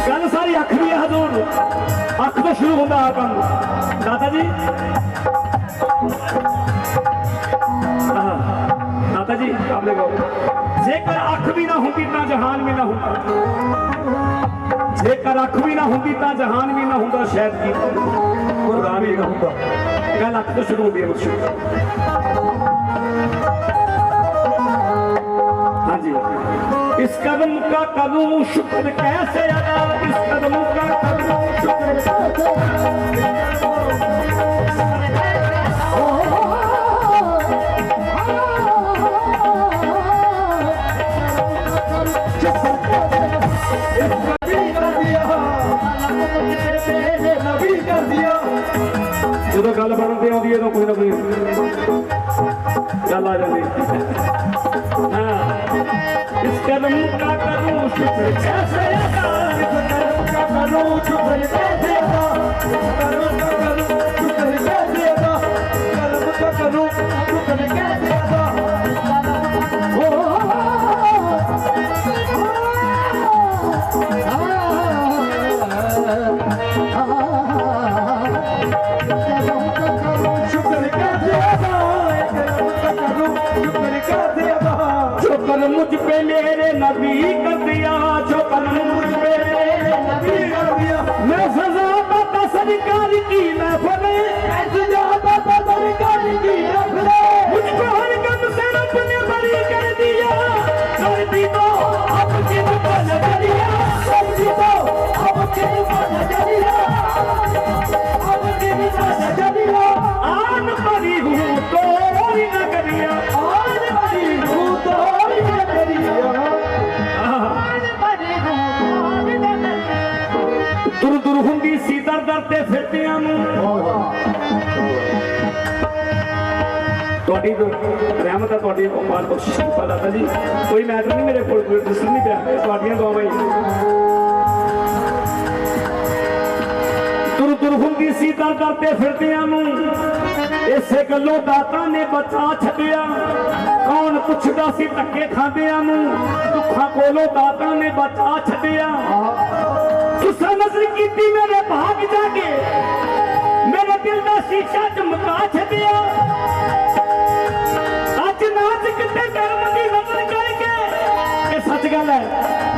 गल सारी अख भी है हजूर अख तो शुरू होता है काम दादा जी दादा जी आपने कहो जेकर अख भी ना होती तो जहान भी ना होता जेकर अख भी ना होती तो जहान भी ना होता शायद की कुरान भी ना होता गल अख तो शुरू होती है मुझसे हाँ जी इस कदम का करूं शुक्र कैसे अदा इस कदम का करूं शुक्र जो गल बनते आती है तो कोई ना कोई गल आ जाती हाँ इस कदम का करूं शुक्र कैसे अदा इस कदम का करूं शुक्र कैसे अदा इस कदम का करूं शुक्र कैसे अदा कदम का करूं शुक्र कैसे अदा मुझ पे मेरे नबी कर दिया जो कर्म मुझ पे मेरे नबी कर दिया मैं सजा पाता सरकार की मैं फले मैं सजा पाता सरकार की मैं फले मुझको हर गम से रब ने बरी कर दिया कर दी तो अब के नजरिया कर दी तो अब के नजरिया अब के नजरिया आन परी हूँ तो नगरिया आन परी हूँ तो दुर दुर होंगी सी दर दर ते फिरदियां ਤੁਹਾਡੀ ਰਹਿਮਤ ਹੈ ਤੁਹਾਡੀ ਮਾਲ ਬਖਸ਼ਿਸ਼ ਦੀ ਦਾਤਾ ਜੀ ਕੋਈ ਮੈਟਰ ਨਹੀਂ ਮੇਰੇ ਕੋਲ ਕੋਈ ਦੱਸਣ ਨਹੀਂ ਪਿਆ ਤੁਹਾਡੀਆਂ ਦੁਆਵਾਂ ਹੀ ਦੁਰ ਦੁਰ ਹੋਂਗੀ ਸੀ ਦਰ ਦਰ ਤੇ ਫਿਰਦਿਆਂ ਨੂੰ ਇਸੇ ਗੱਲੋਂ ਦਾਤਾ ਨੇ ਬਚਾ ਛੱਡਿਆ कौन पुछदा सी धक्के खांदियां नूं दुखां कोलों दाता ने बचा छड्डिया तुसां नजर कीती मेरे भाग जाके मेरे दिल दा शीशा चमका छड्डिया अज नाच किते कर्म दी नजर करके ये सच गल है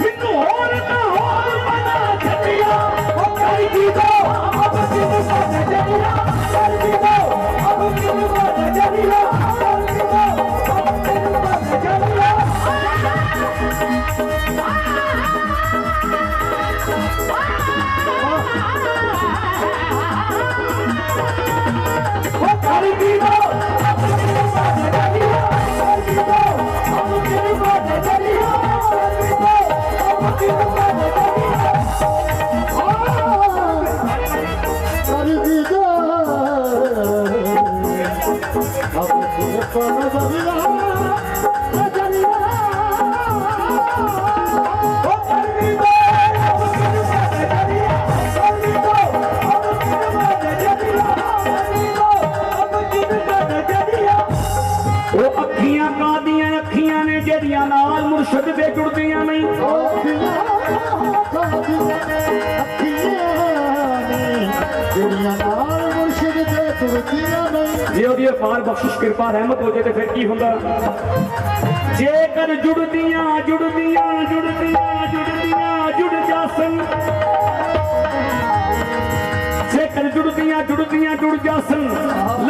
मैनू होर ना होर बना छड्डिया मुर्शद दे जुड़दियां नहीं जे ओदी अपार बख्शिश कृपा रहमत हो जाए तो फिर की हुंदा जेकर जुड़दियां जुड़दियां जुड़दियां जुड़दियां जुड़ जासन जेकर जुड़दियां जुड़दियां जुड़ जासन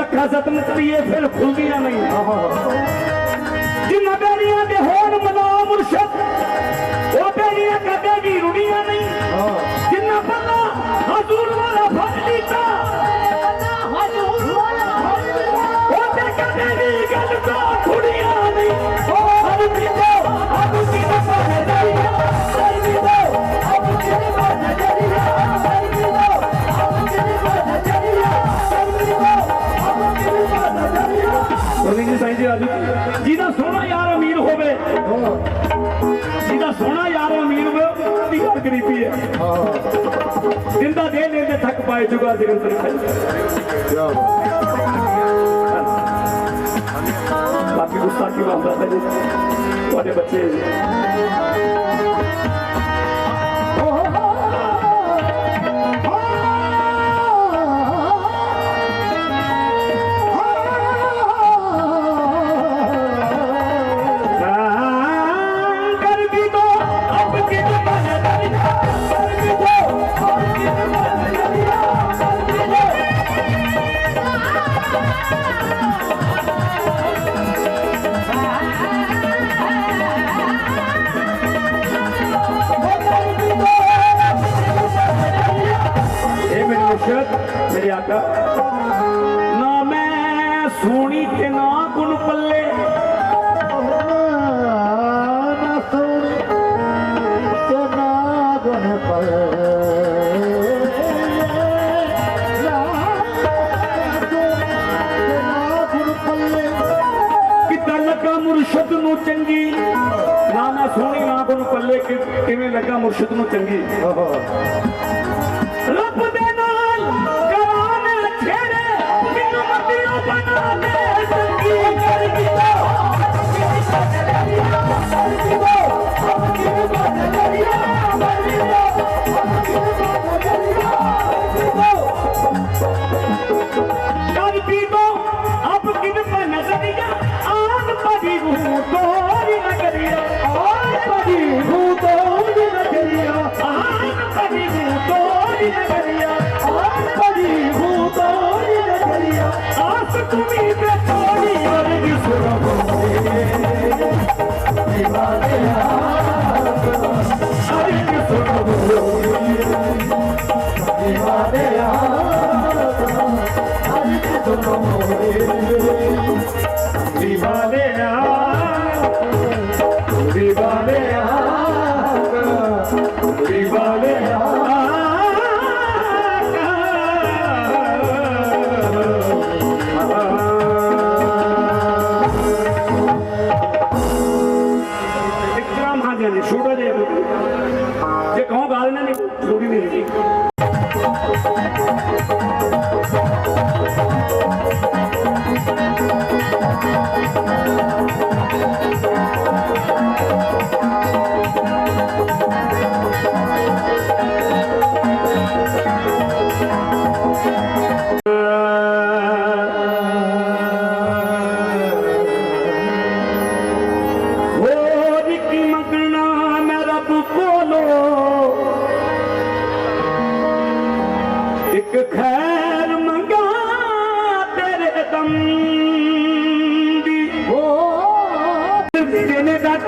लखा जतन करिए फिर खुलदियां नहीं जिन्ना बेड़ियां के होन मना मुर्शद वो बेड़ियां कदे भी रुड़ियां नहीं जिन्ना पता हजूर वाला फल लीता वो ते कदे भी गल तो खुड़ियां नहीं हर पीतो अब की बने दरिया हर पीतो अब की बने दरिया हर पीतो अब की बने दरिया हर पीतो अब की बने दरिया बोली जी साईं जी राजू जिदा सोना यार अमीर होवे जिदा सोना यार अमीर होवे उसकी हर गरीबी है जिंदा दे लेंदे थक पाए जुगा सिकंदर बाकी गुस्ताखी मामला है जी तुम्हारे बच्चे मेरे आका ना मैं सोनी के ना गुण पल्ले ना सोनी के ना गुण पल्ले कितना लगा मुर्शद नू चंगी ना मैं सोनी ना गुण पल्ले किवें लगा मुर्शद नू चंगी रब दे नाल कराने छेड़े बिनु मतियों बना दे चंगी कर दिया कर पीतो अब किन पर नजरिया आन पड़ी हूँ तोरी नगरिया आन पड़ी हूँ तोरी नगरिया आन पड़ी हूँ तोरी नगरिया आन पड़ी हूँ तोरी नगरिया आस तुम्हीं पे तोरी वर्गी सुरभो दीवाने वर्गी सुरभो दीवाने दीवाने दीवाने दीवाने इकराम हाँ जी छोड़ो जे कहूँ गाल नहीं छोड़ी नहीं रही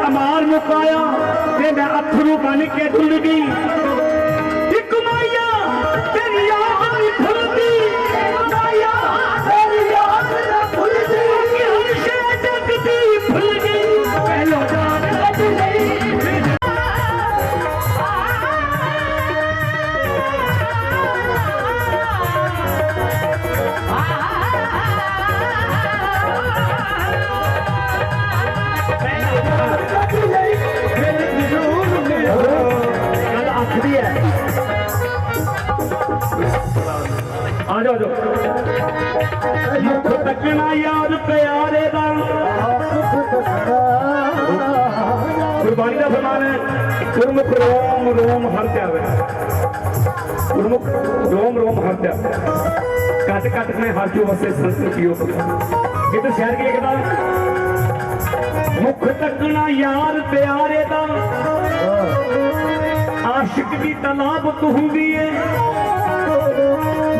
अमार मुकाया ते मैं अथरू बन के टुर गई एक माया तेरी याद नहीं भूलती माया तेरी याद ना भूलती हर शय जगती भूल गई पहलो जान बच गई आ जाओ मुख तकना यार प्यारे दा गुरबाणी का फरमान है गुरमुख रोम रोम हर त्यावे गुरमुख रोम रोम हर त्यावे कट कट में हर जो वसे संस्कृति हो ये तो शहर की लिखता मुख तकना यार प्यारे दा आशिक की तलाब तू हुंदी है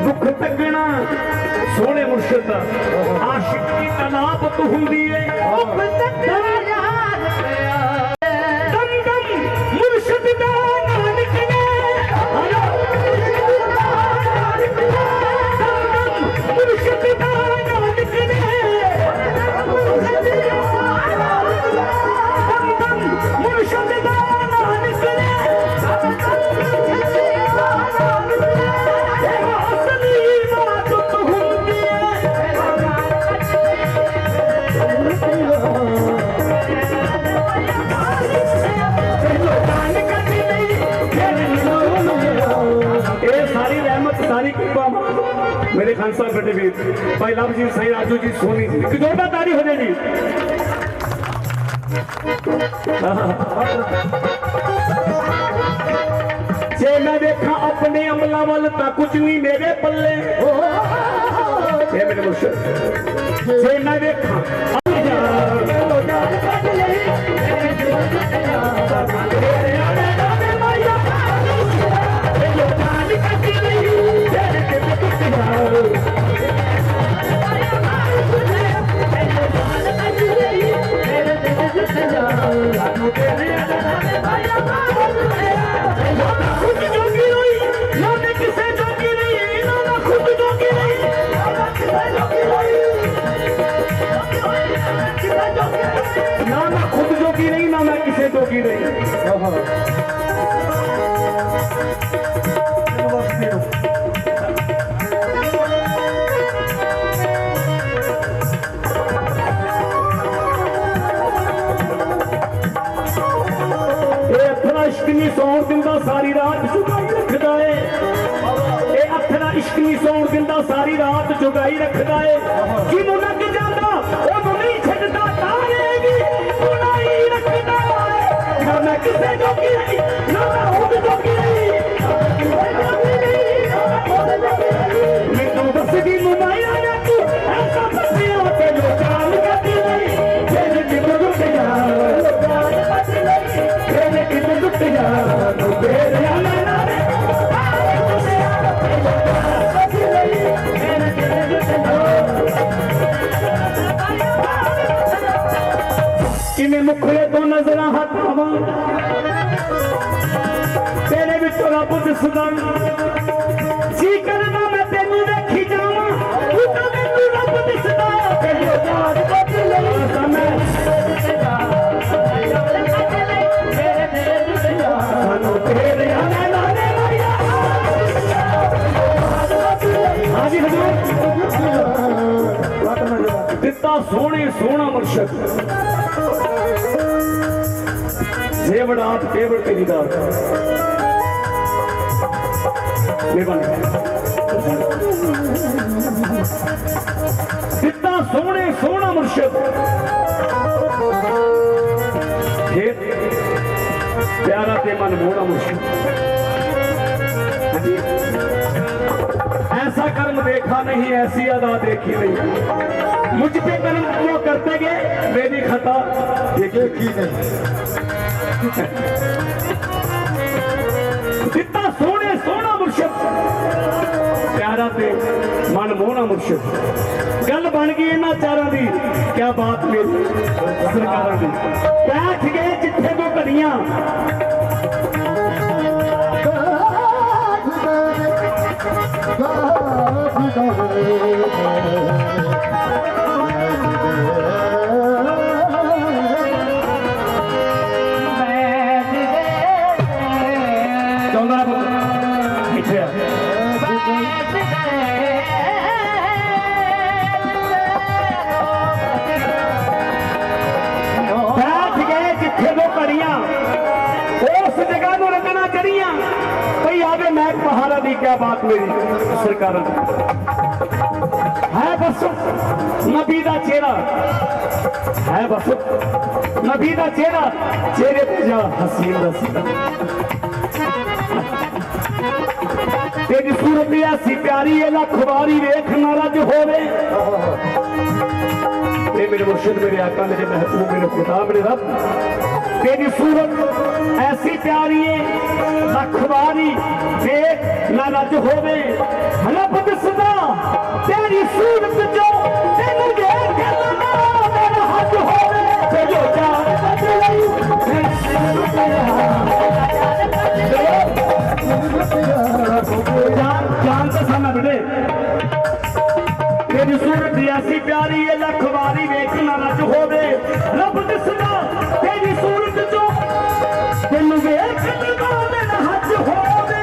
दुख तकना सोने मुर्शिद आशिक की तलाब तू हुंदी है दम दम मुर्शिद दा नानक ने मुर्शिद दा नानक ने मुर्शिद दा नानक ने मेरे खान साहब बेटे भी भाई लव जी सही राजू जी सोनी जी एक जोरदार तारी हो जाए जी जे मैं देखा अपने अमला वाल ता कुछ नहीं मेरे पल्ले ये मेरे मुर्शिद जे मैं देखा ना मैं खुद जोगी नहीं ना मैं किसी जोगी नहीं इश्क नहीं सौन दिंदा सारी रात जुगाई रखदा है ये अथरा इश्क नहीं सौन दिंदा सारी रात जुगाई रखदा है जिन्हों लग जांदा ओनू नहीं छड्डदा तारे भी बुलाई रखदा है ना मैं किसे जोगी नहीं ना मैं खुद जोगी नहीं मैं तो बस दी मुबाइला ना तू ऐसा फसिया ते जो काम करती नहीं तेरे दिल रुक गया जान बच गई तेरे दिल रुक गया तो तेरे आना कि मुखड़े तो नजर हटावा तेरे बिचों रब दिसदा जी करदा मैं तेनू देखी जावां तू तो मैनू रब दिसदा तेरी याद बच लई समय सानू तेरे आने लाने माया हाजी हजूर दिता सोने सोना मुर्शिद जेवड़ात केवड़ तेरी दात कितना सोने सोना मुर्शिद प्यारा ते मन मोड़ा मुर्शिद ऐसा कर्म देखा नहीं ऐसी अदा देखी नहीं मुझ पे कर्म पूरा करते गए मेरी खता देखी नहीं कितना सोने सोना मुर्शिद प्यारा ते मन मोहना मुर्शिद गल बन गई इन्हां चारां दी क्या बात मेरी सरकारां दी बैठ गए घड़ियां ਚਾਹੁੰਦਾ ਨਾ ਪੁੱਤ ਇੱਥੇ ਆ बैठ गए जिथे वो कड़ियां उस जगह को रंगना चढ़ियां कोई आगे मैं पहाड़ा दी क्या बात मेरी सरकार है बस नबी का चेहरा है बस नबी का चेहरा चेहरे पे जा हसीन दस तेरी सूरत ऐसी प्यारी है लख वारी वेख नाराज होवे मेरे मुर्शिद मेरे आका मेरे महबूब मेरे खुदा मेरे रब तेरी सूरत ऐसी प्यारी है लखवारी देख ना रज होवे रब दसदा तेरी सूरत जो तेनू देख ना मेरा हज होवे चलो जान तो सामने बेटे तेरी सूरत ऐसी प्यारी है लखवारी वेख ना रज होवे रब दसदा तेरी सूरत जो तेनू वेख ना मेरा हज होवे